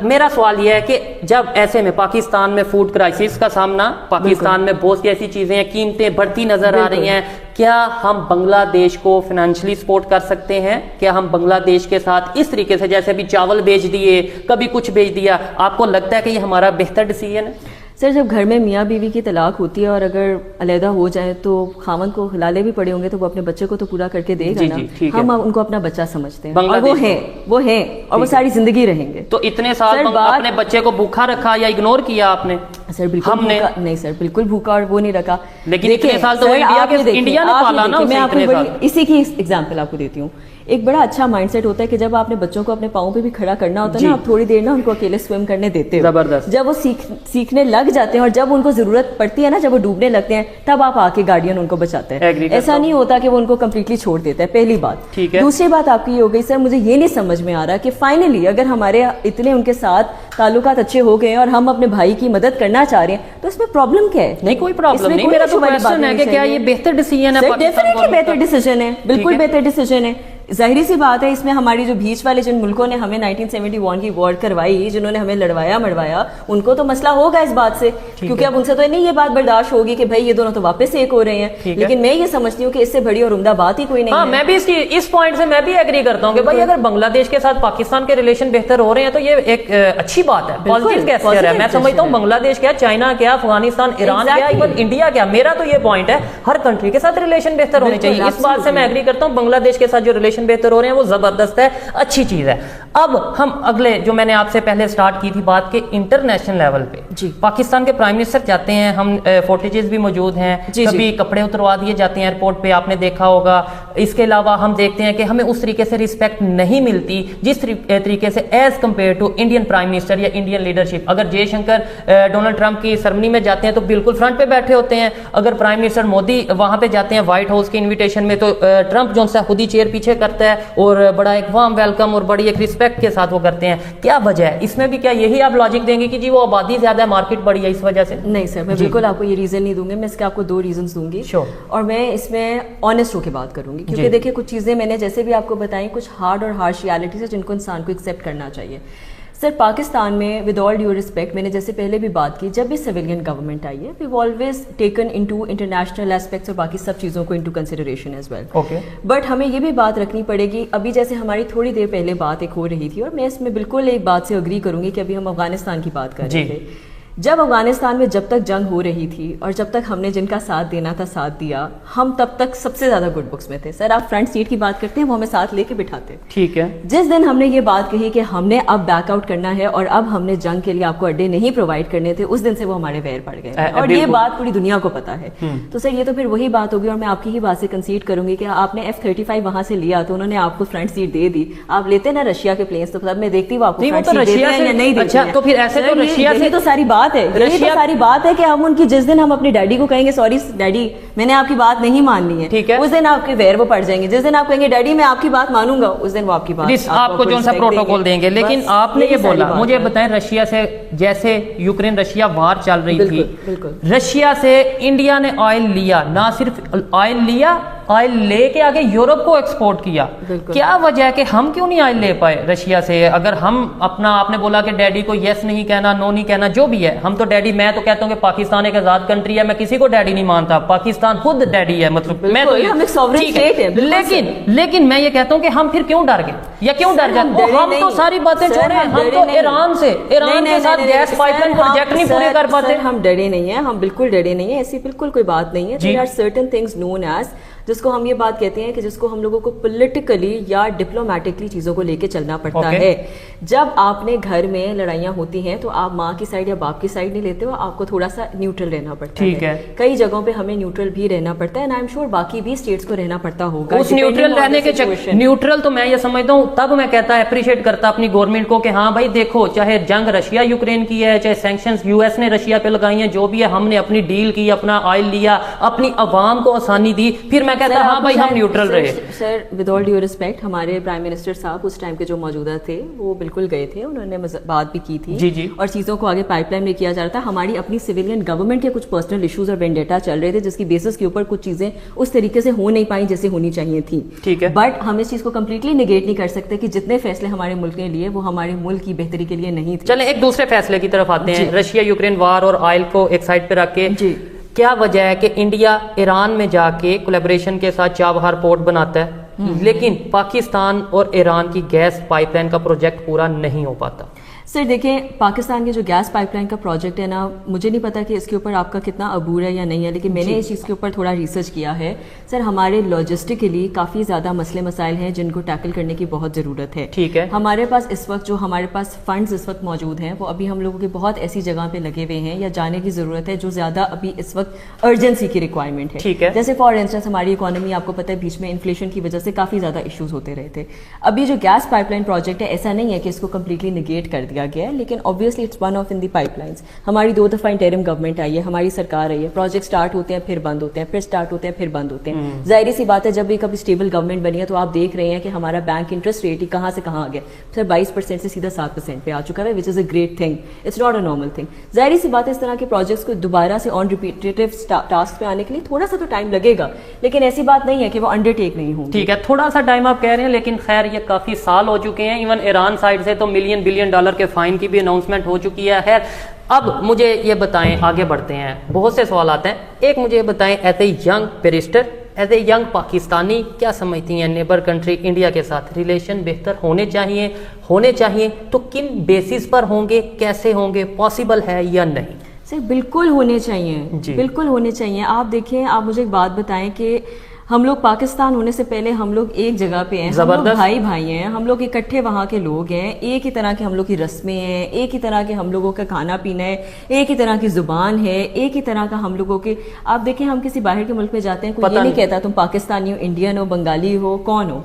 میرا سوال یہ ہے کہ جب ایسے میں پاکستان میں فوڈ کرائسس کا سامنا, پاکستان میں بہت سی ایسی چیزیں ہیں, قیمتیں بڑھتی نظر آ رہی ہیں, کیا ہم بنگلہ دیش کو فائنینشلی سپورٹ کر سکتے ہیں؟ کیا ہم بنگلہ دیش کے ساتھ اس طریقے سے جیسے ابھی چاول بیچ دیے, کبھی کچھ بیچ دیا, آپ کو لگتا ہے کہ یہ ہمارا بہتر ڈیسیژن ہے؟ سر جب گھر میں میاں بیوی کی طلاق ہوتی ہے اور اگر علیحدہ ہو جائے تو خاوند کو حلالے بھی پڑے ہوں گے تو وہ اپنے بچے کو تو پورا کر کے دے گا نا. ہم ان کو اپنا بچہ سمجھتے ہیں اور وہ ہیں اور وہ ساری زندگی رہیں گے. تو اتنے سال اپنے بچے کو بھوکا رکھا یا اگنور کیا آپ نے؟ سر بالکل نہیں سر, بالکل بھوکا اور وہ نہیں رکھا. لیکن اتنے سال تو انڈیا نے پالا نا. میں آپ کو اسی کی ایگزامپل آپ کو دیتی ہوں. ایک بڑا اچھا مائنڈ سیٹ ہوتا ہے کہ جب آپ نے بچوں کو اپنے پاؤں پہ بھی کھڑا کرنا ہوتا ہے نا, آپ تھوڑی دیر نا ان کو اکیلے سوئم کرنے دیتے ہو. زبردست. جب وہ سیکھنے لگ جاتے ہیں اور جب ان کو ضرورت پڑتی ہے نا, جب وہ ڈوبنے لگتے ہیں, تب آپ آ کے گارڈین ان کو بچاتے ہیں. ایسا نہیں ہوتا کہ وہ ان کو کمپلیٹلی چھوڑ دیتا ہے, پہلی بات. دوسری بات آپ کی یہ ہو گئی سر, مجھے یہ نہیں سمجھ میں آ رہا کہ فائنلی اگر ہمارے اتنے ان کے ساتھ تعلقات اچھے ہو گئے ہیں اور ہم اپنے بھائی کی مدد کرنا چاہ رہے ہیں, تو اس میں پرابلم کیا ہے؟ نہیں کوئی پرابلم نہیں. میرا تو کوسچن ہے کہ کیا یہ بہتر ڈیسیژن ہے؟ ڈیفینیٹلی بہتر ڈیسیژن ہے, بالکل بہتر ڈیسیژن ہے. ظاہری سی بات ہے, اس میں ہماری جو بیچ والے جن ملکوں نے ہمیں 1971 کی وار کروائی, جنہوں نے ہمیں لڑوایا مروایا, ان کو تو مسئلہ ہوگا اس بات سے, کیونکہ اب ان سے تو نہیں یہ بات برداشت ہوگی کہ بھائی یہ دونوں تو واپس ایک ہو رہے ہیں. لیکن میں یہ سمجھتی ہوں کہ اس سے بڑی اور عمدہ بات ہی کوئی نہیں ہے. میں بھی اس پوائنٹ سے میں بھی ایگری کرتا ہوں کہ بھائی اگر بنگلہ دیش کے ساتھ پاکستان کے ریلیشن بہتر ہو رہے ہیں تو یہ ایک اچھی بات ہے, پازیٹیو گیسچر ہے. میں سمجھتا ہوں بنگلہ دیش کیا, چائنا کیا, افغانستان, ایران کیا, ایون انڈیا کیا, میرا تو یہ پوائنٹ ہے ہر کنٹری کے ساتھ ریلیشن بہتر ہونے چاہیے. اس بات سے میں ایگری کرتا ہوں. بنگلہ دیش کے ساتھ جو ریلیشن بہتر ہو رہے ہیں وہ زبردست ہے, اچھی چیز ہے. اب ہم اگلے جو میں نے آپ سے پہلے سٹارٹ کی تھی بات کہ انٹرنیشنل لیول پہ پاکستان کے پرائم منسٹر جاتے ہیں, ہم فوٹیجز بھی موجود ہیں, کبھی کپڑے اتروا دیے جاتے ہیں ایئرپورٹ پہ, آپ نے دیکھا ہوگا. اس کے علاوہ ہم دیکھتے ہیں کہ ہمیں اس طریقے سے رسپیکٹ نہیں ملتی جس طریقے سے as compare to Indian prime minister یا انڈین لیڈرشپ. اگر جے شنکر ڈونلڈ ٹرمپ کی سرمنی میں جاتے ہیں تو بالکل فرنٹ پہ بیٹھے ہوتے ہیں. اگر پرائم منسٹر مودی وہاں پہ جاتے ہیں وائٹ ہاؤس کی انویٹیشن میں تو ٹرمپ جو خود ہی چیئر پیچھے کرتا ہے اور بڑا ایک وارم ویلکم اور بڑی ایک رسپیکٹ کے ساتھ وہ کرتے ہیں. کیا وجہ ہے اس میں بھی؟ کیا یہی آپ لاجک دیں گے کہ جی وہ آبادی زیادہ ہے, مارکیٹ بڑی ہے اس وجہ سے؟ نہیں سر, میں بالکل آپ کو یہ ریزن نہیں دوں گی. میں اس کے آپ کو 2 ریزنز دوں گی, اور میں اس میں آنیسٹ ہو کے بات کروں گی, کیونکہ دیکھیں کچھ چیزیں میں نے جیسے بھی آپ کو بتائیں, کچھ ہارڈ اور ہارش ریالٹیز ہیں جن کو انسان کو ایکسیپٹ کرنا چاہیے. سر پاکستان میں ود آل ڈیو رسپیکٹ, میں نے جیسے پہلے بھی بات کی, جب بھی سویلین گورنمنٹ آئی ہے, we've always taken into international aspects اور باقی سب چیزوں کو into consideration as well. But ہمیں یہ بھی بات رکھنی پڑے گی, ابھی جیسے ہماری تھوڑی دیر پہلے بات ایک ہو رہی تھی, اور میں اس میں بالکل ایک بات سے اگری کروں گی کہ ابھی ہم افغانستان کی بات کر رہے تھے. جب افغانستان میں جب تک جنگ ہو رہی تھی اور جب تک ہم نے جن کا ساتھ دینا تھا ساتھ دیا, ہم تب تک سب سے زیادہ گڈ بکس میں تھے. سر آپ فرنٹ سیٹ کی بات کرتے ہیں, وہ ہمیں ساتھ لے کے بٹھاتے. ٹھیک ہے. جس دن ہم نے یہ بات کہی کہ ہم نے اب بیک آؤٹ کرنا ہے اور اب ہم نے جنگ کے لیے آپ کو اڈے نہیں پرووائڈ کرنے تھے, اس دن سے وہ ہمارے ویر پڑ گئے, اور یہ بات پوری دنیا کو پتا ہے. تو سر یہ تو پھر وہی بات ہوگی, اور میں آپ کی ہی بات سے کنسیڈ کروں گی کہ آپ نے F-35 وہاں سے لیا تو انہوں نے آپ کو فرنٹ سیٹ دے دی. آپ لیتے نا رشیا کے پلینس, تو میں دیکھتی ہوں آپ کو فرنٹ سیٹ دیتے ہیں یا نہیں دیتے ہیں. تو پھر ایسے تو رشیا سے تو ساری بات ہے, ساری بات ہے کہ ہم ان کی جس دن ہم اپنے ڈیڈی کو کہیں گے سوری ڈیڈی میں نے آپ کی بات نہیں ماننی ہے, اس دن آپ کے ویر وہ پڑ جائیں گے. جس دن آپ کہیں گے ڈیڈی میں آپ کی بات مانوں گا, اس دن وہ آپ کی بات آپ کو جو سا پروٹوکول دیں گے. لیکن آپ نے یہ بولا, مجھے بتائیں رشیا سے, جیسے یوکرین رشیا وار چل رہی تھی, رشیا سے انڈیا نے آئل لیا, نہ صرف آئل لیا, آئل لے کے آگے یورپ کو ایکسپورٹ کیا. کیا وجہ ہے کہ ہم کیوں نہیں آئل لے پائے رشیا سے؟ اگر ہم اپنا, آپ نے بولا کہ ڈیڈی کو یس نہیں کہنا, نو نہیں کہنا, جو بھی ہے, ہم تو ڈیڈی, میں تو کہتا ہوں کہ پاکستان ایک آزاد کنٹری ہے, میں کسی کو ڈیڈی نہیں مانتا, پاکستان خود ڈیڈی ہے, مطلب میں تو لیکن میں یہ کہتا ہوں کہ ہم پھر کیوں ڈر گئے یا کیوں ڈر جاتے؟ ہم تو ساری باتیں چھوڑیں, ہم تو ایران کے ساتھ گیس پائپ لائن پروجیکٹ نہیں پورے کر پاتے. ہم ڈرے نہیں ہیں, ہم بالکل ڈرے نہیں ہیں, ایسی بالکل کوئی بات نہیں ہے. there are certain things known as, جس کو ہم یہ بات کہتے ہیں کہ جس کو ہم لوگوں کو پولیٹیکلی یا ڈپلومیٹکلی چیزوں کو لے کے چلنا پڑتا ہے. جب آپ نے گھر میں لڑائیاں ہوتی ہیں تو آپ ماں کی سائڈ یا باپ کی سائڈ نہیں لیتے ہو, آپ کو تھوڑا سا نیوٹرل رہنا پڑتا ہے. کئی جگہوں پہ ہمیں نیوٹرل بھی رہنا پڑتا ہے, اینڈ آئی ایم شیور باقی بھی اسٹیٹس کو رہنا پڑتا ہوگا. اس نیوٹرل رہنے کے نیوٹرل تو میں یہ سمجھتا ہوں, تب میں کہتا ہے اپریشیٹ کرتا اپنی گورنمنٹ کو کہ ہاں بھائی دیکھو, چاہے جنگ رشیا یوکرین کی ہے, چاہے سینکشنز یو ایس نے رشیا پہ لگائی ہیں, جو بھی ہے, ہم نے اپنی ڈیل کی, اپنا آئل لیا, اپنی عوام کو آسانی دی. پھر میں کہتا ہے ہاں بھائی ہم نیوٹرل رہے. سر ود آل ڈیو ریسپیکٹ ہمارے پرائم منسٹر صاحب اس ٹائم کے جو موجودہ تھے وہ بالکل گئے تھے, انہوں نے بات بھی کی تھی جی اور چیزوں کو آگے پائپ لائن میں کیا جا رہا تھا. ہماری اپنی سویلین گورنمنٹ کے کچھ پرسنل ایشوز اور وینڈیٹا چل رہے تھے جس کی بیسس کے اوپر کچھ چیزیں اس طریقے سے ہو نہیں پائیں جیسے ہونی چاہیے تھیں. ٹھیک ہے, بٹ ہم اس چیز کو کمپلیٹلی نگیٹ نہیں کر سکتے کہ جتنے فیصلے ہمارے ملک نے لیے وہ ہمارے ملک کی بہتری کے لیے نہیں تھے. چلیں ایک دوسرے فیصلے کی طرف آتے ہیں. رشیا یوکرین وار اور آئل کو ایک سائڈ پہ رکھ کے کیا وجہ ہے کہ انڈیا ایران میں جا کے کولیبریشن کے ساتھ چابہار پورٹ بناتا ہے لیکن پاکستان اور ایران کی گیس پائپ لائن کا پروجیکٹ پورا نہیں ہو پاتا؟ سر دیکھیں پاکستان کے جو گیس پائپ لائن کا پروجیکٹ ہے نا, مجھے نہیں پتا کہ اس کے اوپر آپ کا کتنا عبور ہے یا نہیں ہے, لیکن میں نے اس چیز کے اوپر تھوڑا ریسرچ کیا ہے. سر ہمارے لاجسٹکلی کافی زیادہ مسئلے مسائل ہیں جن کو ٹیکل کرنے کی بہت ضرورت ہے. ٹھیک ہے, ہمارے پاس اس وقت جو ہمارے پاس فنڈز اس وقت موجود ہیں وہ ابھی ہم لوگوں کے بہت ایسی جگہ پہ لگے ہوئے ہیں یا جانے کی ضرورت ہے جو زیادہ ابھی اس وقت ارجنسی کی ریکوائرمنٹ ہے. ٹھیک ہے, جیسے فار انسٹنس ہماری اکانومی آپ کو پتہ ہے بیچ میں انفلیشن کی وجہ سے کافی زیادہ ایشوز ہوتے رہے تھے. ابھی جو گیس پائپ لائن پروجیکٹ ہے ایسا نہیں ہے کہ اس کو کمپلیٹلی نگیٹ کر دیا گیا ہے, لیکن obviously it's one of in the pipelines. ہماری 2 دفعہ انٹرم گورنمنٹ آئی ہے, ہماری سرکار آئی ہے, پروجیکٹ سٹارٹ ہوتے ہیں پھر بند ہوتے ہیں, پھر سٹارٹ ہوتے ہیں پھر بند ہوتے ہیں. ظاہری سی بات ہے جب بھی کبھی اسٹیبل گورنمنٹ بنی ہے تو آپ دیکھ رہے ہیں کہ ہمارا بینک انٹرسٹ ریٹ ہی کہاں سے کہاں آ گیا سر, 22% سے سیدھا 7% پہ آ چکا ہے, which is a great thing, it's not a normal thing. ظاہری سی بات ہے اس طرح کے پروجیکٹس کو دوبارہ سے آن ریپیٹیو ٹاسک پہ آنے کے لیے تھوڑا سا تو ٹائم لگے گا, لیکن ایسی بات نہیں ہے کہ وہ انڈر ٹیک نہیں ہوں. ٹھیک ہے, تھوڑا سا ٹائم آپ کہہ رہے ہیں لیکن خیر یہ کافی سال ہو چکے ہیں. ایون ایران سائڈ سے تو ملین بلین ڈالر کے فائن کی بھی اناؤنسمنٹ ہو چکی ہے. خیر اب مجھے یہ بتائیں, آگے بڑھتے ہیں, بہت سے سوالات ہیں. ایک مجھے یہ بتائیں as a young barrister, as a young Pakistani, کیا سمجھتی ہیں نیبر کنٹری انڈیا کے ساتھ ریلیشن بہتر ہونے چاہیے تو کن بیسس پر ہوں گے, کیسے ہوں گے, پاسبل ہے یا نہیں؟ سر بالکل ہونے چاہیے, بالکل ہونے چاہیے. آپ دیکھیں, آپ مجھے ایک بات بتائیں کہ ہم لوگ پاکستان ہونے سے پہلے ہم لوگ ایک جگہ پہ ہیں, ہم لوگ بھائی ہیں, ہم لوگ اکٹھے وہاں کے لوگ ہیں, ایک ہی طرح کے ہم لوگ کی رسمیں ہیں, ایک ہی طرح کے ہم لوگوں کا کھانا پینا ہے, ایک ہی طرح کی زبان ہے, ایک ہی طرح کا ہم لوگوں کے. آپ دیکھیں ہم کسی باہر کے ملک میں جاتے ہیں, کوئی یہ نہیں کہتا تم پاکستانی ہو, انڈین ہو, بنگالی ہو, کون ہو,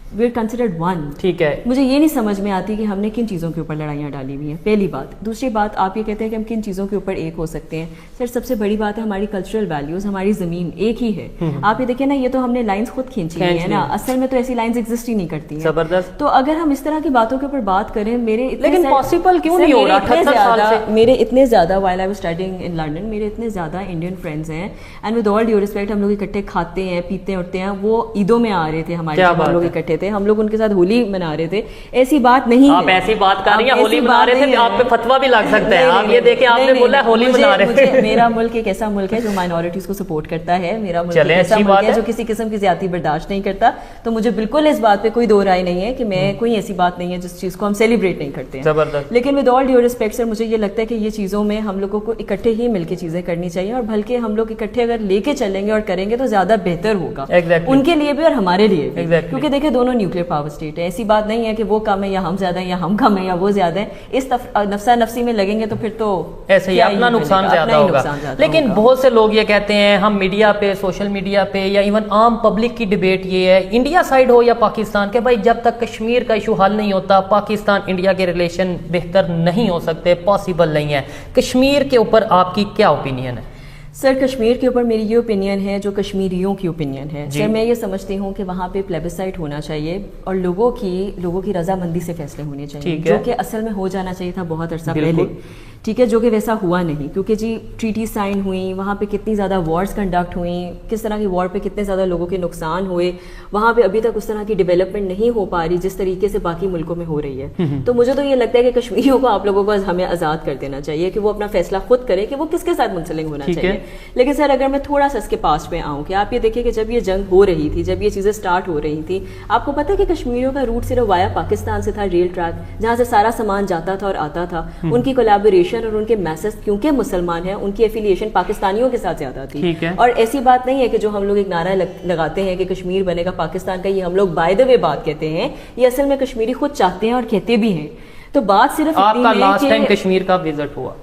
وی آر کنسیڈرڈ ون. ٹھیک ہے, مجھے یہ نہیں سمجھ میں آتی کہ ہم نے کن چیزوں کے اوپر لڑائیاں ڈالی ہوئی ہیں, پہلی بات. دوسری بات, آپ یہ کہتے ہیں کہ ہم کن چیزوں کے اوپر ایک ہو سکتے ہیں. سر سب سے بڑی بات ہے ہماری کلچرل ویلیوز, ہماری زمین ایک ہی ہے. آپ یہ دیکھیں نا, یہ تو ہم نے لائنز خود کھینچی ہوئی ہیں نا, اصل میں تو ایسی لائنز ایگزسٹ ہی نہیں کرتی ہیں. زبردست. تو اگر ہم اس طرح کی باتوں کے اوپر بات کریں, لیکن پاسبل کیوں نہیں ہو رہا 78 سال سے؟ میرے اتنے زیادہ while I was studying in London, میرے اتنے زیادہ انڈین فرینڈز ہیں, and with all due respect ہم لوگ اکٹھے کھاتے ہیں, پیتے اٹھتے ہیں. وہ عیدوں میں آ رہے تھے ہمارے, ہم لوگ اکٹھے تھے, ہم لوگ ان کے ساتھ ہولی منا رہے تھے. ایسی بات نہیں ہے. آپ ایسی بات کر رہی ہیں, ہولی منا رہے تھے, آپ پہ فتویٰ بھی لگ سکتا ہے. آپ یہ دیکھیں, آپ نے بولا ہولی منا رہے تھے. میرا ملک ایک ایسا ملک ہے جو مائنورٹیز کو سپورٹ کرتا ہے, میرا ملک ایک ایسا ملک ہے جو کسی قسم کی زیادتی برداشت نہیں کرتا. تو مجھے بالکل اس بات پہ کوئی دو رائے نہیں ہے کہ میں کوئی ایسی بات نہیں ہے جس چیز کو ہم سیلیبریٹ نہیں کرتے ہیں. لیکن ود آل ڈیو ریسپیکٹ سر, مجھے یہ لگتا ہے کہ یہ چیزوں میں ہم لوگوں کو اکٹھے ہی مل کے چیزیں کرنی چاہیے, اور بلکہ ہم لوگ اکٹھے اگر لے کے چلیں گے اور کریں گے تو زیادہ بہتر ہوگا ان کے لیے بھی اور ہمارے لیے بھی. کیونکہ دیکھیں دونوں نیوکلیئر پاور اسٹیٹ ہے, ایسی بات نہیں ہے کہ وہ کم ہے یا ہم زیادہ ہیں یا ہم کم ہیں یا وہ زیادہ ہیں. اس نفسا نفسی میں لگیں گے تو پھر تو ایسے ہی اپنا نقصان زیادہ ہوگا. لیکن بہت سے لوگ یہ کہتے ہیں, ہم میڈیا پہ, سوشل میڈیا پہ یا ایون عام پبلک کی ڈیبیٹ یہ ہے, انڈیا سائڈ ہو یا پاکستان, کہ بھائی جب تک کشمیر کا ایشو حل نہیں ہوتا پاکستان انڈیا کے ریلیشن بہتر نہیں ہو سکتے, پاسبل نہیں ہے. کشمیر کے اوپر آپ کی کیا اوپینین ہے؟ سر کشمیر کے اوپر میری یہ اوپینین ہے جو کشمیریوں کی اوپینین ہے. سر میں یہ سمجھتی ہوں کہ وہاں پہ پلیبسائٹ ہونا چاہیے اور لوگوں کی رضامندی سے فیصلے ہونے چاہیے, جو کہ اصل میں ہو جانا چاہیے تھا بہت عرصہ پہلے. ٹھیک ہے, جو کہ ویسا ہوا نہیں, کیونکہ جی ٹریٹی سائن ہوئی, وہاں پہ کتنی زیادہ وارز کنڈکٹ ہوئیں, کس طرح کی وار پہ کتنے زیادہ لوگوں کے نقصان ہوئے, وہاں پہ ابھی تک اس طرح کی ڈیولپمنٹ نہیں ہو پا رہی جس طریقے سے باقی ملکوں میں ہو رہی ہے. تو مجھے تو یہ لگتا ہے کہ کشمیریوں کو آپ لوگوں کو ہمیں آزاد کر دینا چاہیے کہ وہ اپنا فیصلہ خود کرے کہ وہ کس کے ساتھ منسلک ہونا چاہیے. لیکن سر اگر میں تھوڑا سا اس کے پاس پہ آؤں کہ آپ یہ دیکھیں کہ جب یہ جنگ ہو رہی تھی, جب یہ چیزیں سٹارٹ ہو رہی تھی, آپ کو پتہ ہے کہ کشمیریوں کا روٹ صرف وایا پاکستان سے تھا, ریل ٹریک جہاں سے سارا سامان جاتا تھا اور آتا تھا. ان کی کولیبوریشن اور ان کے میسج, کیونکہ مسلمان ہیں, ان کی ایفیلیشن پاکستانیوں کے ساتھ زیادہ تھی. اور ایسی بات نہیں ہے کہ جو ہم لوگ ایک نعرہ لگاتے ہیں کہ کشمیر بنے گا پاکستان کا, یہ ہم لوگ بائی دا وے بات کہتے ہیں, یہ اصل میں کشمیری خود چاہتے ہیں اور کہتے بھی ہیں. تو بات صرف آپ کا لاسٹ ٹائم کشمیر کا وزٹ ہوا؟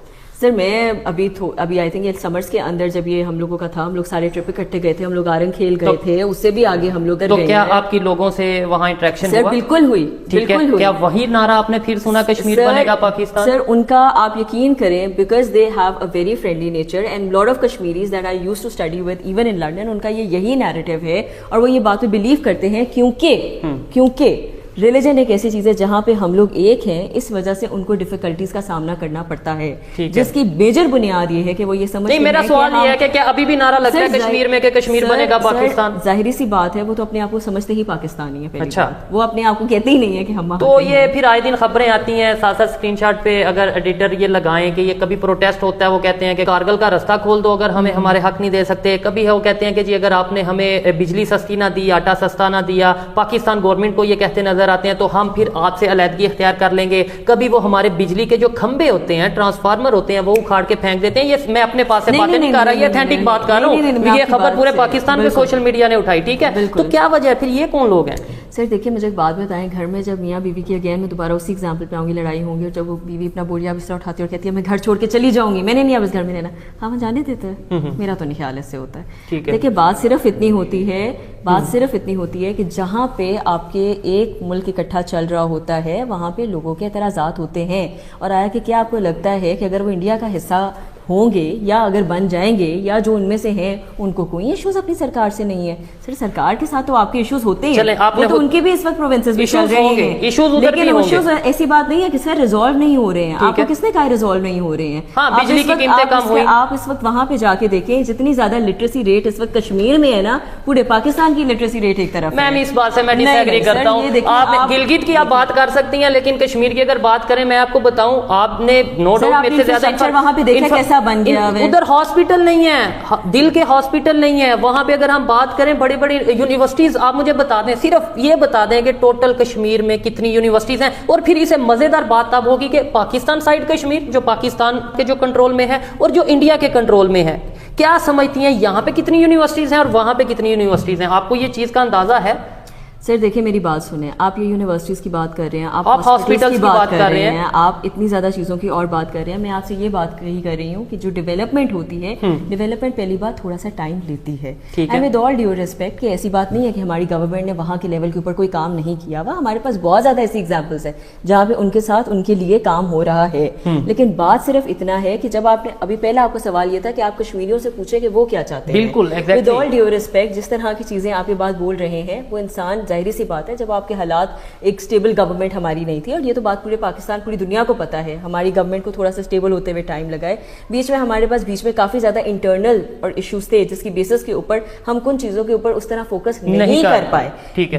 سر میں ابھی آئی تھنک یہ سمرز کے اندر جب یہ ہم لوگوں کا تھا, ہم لوگ سارے ٹرپ اکٹھے گئے تھے, ہم لوگ آرنگ کھیل گئے تھے, اس سے بھی آگے ہم لوگ تو کیا آپ کی لوگوں سے وہاں انٹریکشن سر بالکل ہوئی, بالکل ہوئی. کیا وہی نعرہ آپ نے پھر سنا کشمیر بنے گا پاکستان؟ سر ان کا آپ یقین کریں, because they have a very friendly nature and lot of Kashmiris that I used to study with even in London, ان کا یہی نیریٹو ہے اور وہ یہ بات پہ بلیو کرتے ہیں کیونکہ ریلیجن ایک ایسی چیز ہے جہاں پہ ہم لوگ ایک ہیں, اس وجہ سے ان کو ڈیفیکلٹیز کا سامنا کرنا پڑتا ہے, جس کی میجر بنیاد یہ ہے کہ وہ یہ سمجھتے ہیں. میرا سوال یہ ہے کہ کیا ابھی بھی نعرہ لگتا ہے کشمیر میں کہ کشمیر بنے گا پاکستان؟ ظاہری سی بات ہے, وہ تو اپنے آپ کو سمجھتے ہی پاکستانی ہے. اچھا, وہ اپنے آپ کو کہتے ہی نہیں ہے کہ ہم. تو یہ پھر آئے دن خبریں آتی ہیں, ساتھ ساتھ اسکرین شاٹ پہ اگر ایڈیٹر یہ لگائیں کہ یہ کبھی پروٹیسٹ ہوتا ہے, وہ کہتے ہیں کہ کارگل کا رستہ کھول دو اگر ہمیں ہمارے حق نہیں دے سکتے. کبھی ہے وہ کہتے ہیں کہ جی اگر آپ نے ہمیں بجلی سستی نہ دی, آٹا سستا نہ دیا, پاکستان گورنمنٹ کو یہ کہتے نظر آتے ہیں, تو ہم پھر آپ سے علیحدگی اختیار کر لیں گے. کبھی وہ ہمارے بجلی کے جو کھمبے ہوتے ہیں, ٹرانسفارمر ہوتے ہیں, وہ اکھاڑ کے پھینک دیتے ہیں. یہ میں اپنے پاس سے باتیں نہیں کر رہا, یہ اتھینٹک بات کر رہا ہوں. یہ خبر پورے پاکستان میں سوشل میڈیا نے اٹھائی, ٹھیک ہے. تو کیا وجہ ہے پھر, یہ کون لوگ ہیں؟ سر دیکھیے مجھے ایک بات بتائیں, گھر میں جب میاں بیوی کی اگین میں دوبارہ اسی ایگزامپل پہ آؤں گی, لڑائی ہوں گی, اور جب وہ بیوی اپنا بوریا بستر اٹھاتی ہے اور کہتی ہے میں گھر چھوڑ کے چلی جاؤں گی, میں نے نہیں اب اس گھر میں رہنا, ہاں وہ جانے دیتے ہیں. میرا تو نہیں خیال ایسے ہوتا ہے. دیکھیے بات صرف اتنی ہوتی ہے کہ جہاں پہ آپ کے ایک ملک اکٹھا چل رہا ہوتا ہے وہاں پہ لوگوں کے اعتراضات ہوتے ہیں. اور آیا کہ کیا آپ کو لگتا ہے کہ اگر وہ انڈیا کا حصہ ہوں گے یا اگر بن جائیں گے یا جو ان میں سے ہیں ان کو کوئی ایشوز اپنی سرکار سے نہیں ہے؟ سر سرکار کے ساتھ تو آپ کے ایشوز ہوتے ہیں, وہ تو ان کے بھی اس وقت پروونسز بھی چل رہے ہیں, لیکن ایشوز ایسی بات نہیں ہے کہ سر ریزالو نہیں ہو رہے ہیں. آپ کو کس نے کہا ریزالو نہیں ہو رہے ہیں؟ بجلی کی قیمتیں کم ہوئی, آپ اس وقت وہاں پہ جا کے دیکھیں جتنی زیادہ لٹریسی ریٹ اس وقت کشمیر میں ہے نا, پورے پاکستان کی لٹریسی ریٹ ایک طرف. میم اس بات سے میں ڈس ایگری کرتا ہوں. آپ گلگت کی آپ بات کر سکتی ہیں, لیکن کشمیر کی اگر بات کریں, میں آپ کو بتاؤں, آپ نے نو ڈاؤٹ میرے سے زیادہ وہاں پہ دیکھا کیسا بن گیا ہے. ادھر ہاسپٹل نہیں ہے, دل کے ہاسپٹل نہیں ہے وہاں پہ. اگر ہم بات کریں بڑی بڑی یونیورسٹیز, آپ مجھے بتا دیں, صرف یہ بتا دیں کہ ٹوٹل کشمیر میں کتنی یونیورسٹیز ہیں. اور پھر اسے مزیدار بات تب ہوگی کہ پاکستان سائڈ کشمیر جو پاکستان کے جو کنٹرول میں ہے اور جو انڈیا کے کنٹرول میں ہے, کیا سمجھتی ہیں یہاں پہ کتنی یونیورسٹیز ہیں اور وہاں پہ کتنی یونیورسٹیز ہیں؟ آپ کو یہ چیز کا اندازہ ہے؟ سر دیکھیں میری بات سنیں, آپ یہ یونیورسٹیز کی بات کر رہے ہیں, آپ ہاسپٹلس کی بات کر رہے ہیں, آپ اتنی زیادہ چیزوں کی اور بات کر رہے ہیں. میں آپ سے یہ بات کر رہی ہوں کہ جو ڈیولپمنٹ ہوتی ہے, ڈیولپمنٹ پہلی بات تھوڑا سا ٹائم لیتی ہے. And with all due respect کہ ایسی بات نہیں ہے کہ ہماری گورنمنٹ نے وہاں کے لیول کے اوپر کوئی کام نہیں کیا ہوا. ہمارے پاس بہت زیادہ ایسی ایگزامپلس ہیں جہاں پہ ان کے ساتھ ان کے لیے کام ہو رہا ہے. لیکن بات صرف اتنا ہے کہ جب آپ نے ابھی پہلا آپ کا سوال یہ تھا کہ آپ کشمیریوں سے پوچھیں کہ وہ کیا چاہتے ہیں. بالکل ود آل ڈیو ریسپیکٹ جس طرح کی چیزیں آپ یہ بات بول رہے ہیں, وہ انسان ظاہری سی بات ہے, جب آپ کے حالات ایک سٹیبل گورنمنٹ ہماری نہیں تھی, اور یہ تو بات پورے پاکستان پوری دنیا کو پتا ہے, ہماری گورنمنٹ کو تھوڑا سا سٹیبل ہوتے ہوئے ٹائم لگا ہے. بیچ میں ہمارے پاس کافی زیادہ انٹرنل اور ایشوز تھے جس کی بیسس کے اوپر ہم کن چیزوں کے اوپر اس طرح فوکس نہیں کر پائے.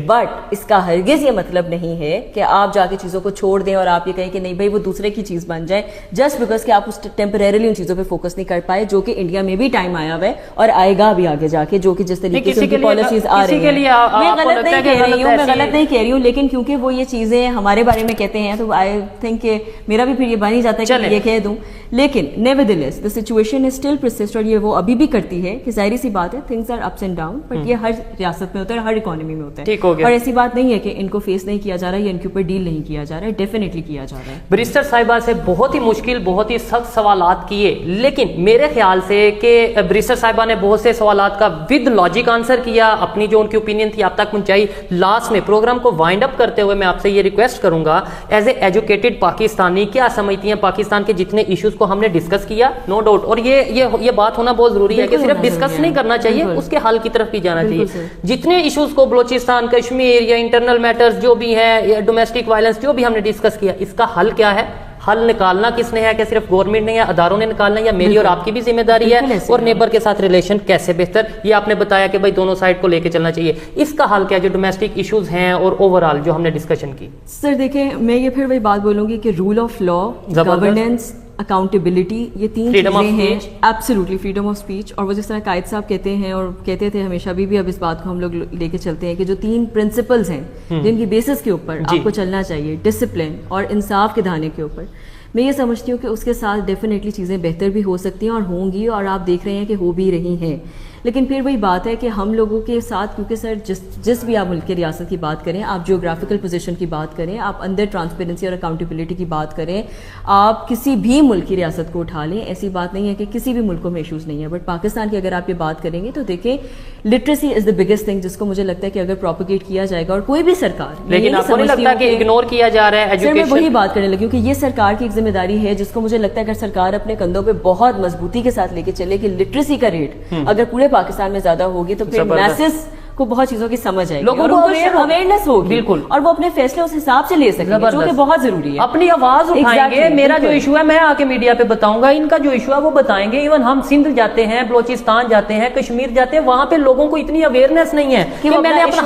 بٹ اس کا ہرگز یہ مطلب نہیں ہے کہ آپ جا کے چیزوں کو چھوڑ دیں اور آپ یہ کہیں کہ نہیں بھائی وہ دوسرے کی چیز بن جائے, جسٹ بیکاز کہ آپ اس ٹیمپریریلی ان چیزوں پہ فوکس نہیں کر پائے, جو کہ انڈیا میں بھی ٹائم آیا ہوا ہے اور آئے گا بھی آگے جا کے, جو کہ جس طریقے سے پالیسیز آ رہی ہیں. میں غلط نہیں کہہ رہی ہوں, لیکن کیونکہ وہ یہ چیزیں ہمارے بارے میں کہتے ہیں تو آئی تھنک کہ میرا بھی پھر یہ بن ہی جاتا ہے کہ یہ کہہ دوں. لیکن nevertheless the situation is still persist, اور یہ وہ ابھی بھی کرتی ہے کہ ظاہری سی بات ہے things are ups and down, but یہ ہر ریاست میں ہوتا ہے, ہر اکانومی میں ہوتا ہے, اور ایسی بات نہیں ہے کہ ان کو فیس نہیں کیا جا رہا ہے یا ان کے اوپر ڈیل نہیں کیا جا رہا ہے, ڈیفینیٹلی کیا جا رہا ہے. بریسٹر صاحبہ سے بہت ہی مشکل بہت ہی سخت سوالات کیے, لیکن میرے خیال سے کہ بریسٹر صاحبہ نے بہت سے سوالات کا ود لاجک آنسر کیا, اپنی جو ان کی اوپینین تھی آپ تک پہنچائی. لاسٹ میں پروگرام کو وائنڈ اپ کرتے ہوئے میں آپ سے یہ ریکویسٹ کروں گا, ایز اے ایجوکیٹڈ پاکستانی کیا سمجھتی ہیں پاکستان کے جتنے ایشوز کو ہم نے ڈسکس کیا؟ نو ڈاؤٹ, اور یہ بات ہونا بہت ضروری ہے کہ صرف ڈسکس نہیں کرنا چاہیے, اس کے حل کی طرف بھی جانا چاہیے. جتنے ایشوز کو بلوچستان, کشمیر یا انٹرنل میٹرز جو بھی ہیں یا ڈومیسٹک وائلنس جو بھی ہم نے ڈسکس کیا, اس کا حل کیا ہے؟ حل نکالنا کس نے ہے, کہ صرف گورنمنٹ نے یا اداروں نے نکالنا, یا میری اور آپ کی بھی ذمہ داری ہے, اور نیبر کے ساتھ ریلیشن کیسے بہتر, یہ آپ نے بتایا کہ بھائی دونوں سائڈ کو لے کے چلنا چاہیے. اس کا حل کیا جو ڈومیسٹک ایشوز ہیں اور اوور آل جو ہم نے ڈسکشن کی؟ سر دیکھیں میں یہ پھر وہی بات بولوں گی کہ rule of law, governance, accountability, یہ تین چیزیں ہیں. ایبسلیوٹلی فریڈم آف اسپیچ, اور وہ جس طرح قائد صاحب کہتے ہیں اور کہتے تھے ہمیشہ بھی اب اس بات کو ہم لوگ لے کے چلتے ہیں کہ جو تین پرنسپلز ہیں جن کی بیسس کے اوپر آپ کو چلنا چاہیے, ڈسپلن اور انصاف کے دھانے کے اوپر, میں یہ سمجھتی ہوں کہ اس کے ساتھ ڈیفینیٹلی چیزیں بہتر بھی ہو سکتی ہیں اور ہوں گی, اور آپ دیکھ رہے ہیں کہ ہو بھی رہی ہیں. لیکن پھر وہی بات ہے کہ ہم لوگوں کے ساتھ، کیونکہ سر جس بھی آپ ملک کی ریاست کی بات کریں، آپ جیوگرافیکل پوزیشن کی بات کریں، آپ اندر ٹرانسپیرنسی اور اکاؤنٹیبلٹی کی بات کریں، آپ کسی بھی ملک کی ریاست کو اٹھا لیں، ایسی بات نہیں ہے کہ کسی بھی ملکوں میں ایشوز نہیں ہے، بٹ پاکستان کی اگر آپ یہ بات کریں گے تو دیکھیں literacy is the biggest thing, جس کو مجھے لگتا ہے کہ اگر پروپیگیٹ کیا جائے گا، اور کوئی بھی سرکار، لیکن آپ کو نہیں لگتا کہ اگنور کیا جا رہا ہے سر میں ایجوکیشن؟ وہی بات کرنے لگی ہوں کہ یہ سرکار کی ایک ذمہ داری ہے، جس کو مجھے لگتا ہے اگر سرکار اپنے کندھوں پہ بہت مضبوطی کے ساتھ لے کے چلے کہ لٹریسی کا ریٹ اگر پورے پاکستان میں زیادہ ہوگی تو پھر میسز کو بہت چیزوں کی سمجھ آئے گی، لوگوں کو اویئرنیس ہوگی، بالکل، اور وہ اپنے فیصلے اس حساب سے لے سکیں گے، جو کہ بہت ضروری ہے، اپنی آواز اٹھائیں گے۔ میرا جو ایشو ہے میں آ کے میڈیا پہ بتاؤں گا، ان کا جو ایشو ہے وہ بتائیں گے۔ ایون ہم سندھ جاتے ہیں، بلوچستان جاتے ہیں، کشمیر جاتے ہیں، وہاں پہ لوگوں کو اتنی اویئرنیس نہیں ہے کہ میں نے اپنا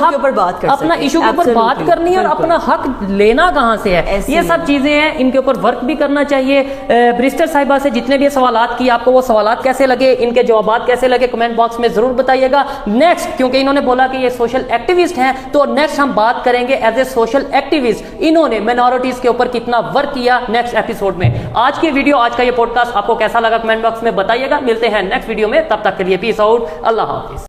ایشو کے اوپر بات کرنی ہے اور اپنا حق لینا کہاں سے ہے۔ یہ سب چیزیں ہیں، ان کے اوپر ورک بھی کرنا چاہیے۔ برسٹر صاحبہ سے جتنے بھی سوالات کیے، آپ کو وہ سوالات کیسے لگے، ان کے جوابات کیسے لگے، کمنٹ باکس میں ضرور بتائیے گا۔ نیکسٹ، کیونکہ انہوں نے بولا کہ یہ سوشل ایکٹیوسٹ ہیں، تو نیکسٹ ہم بات کریں گے ایز اے سوشل ایکٹیوسٹ انہوں نے مائنورٹیز کے اوپر کتنا ورک کیا نیکسٹ ایپیسوڈ میں۔ آج کی ویڈیو، آج کا یہ پوڈ کاسٹ آپ کو کیسا لگا کمنٹ باکس میں بتائیے گا۔ ملتے ہیں نیکسٹ ویڈیو میں، تب تک کے لیے پیس آؤٹ، اللہ حافظ۔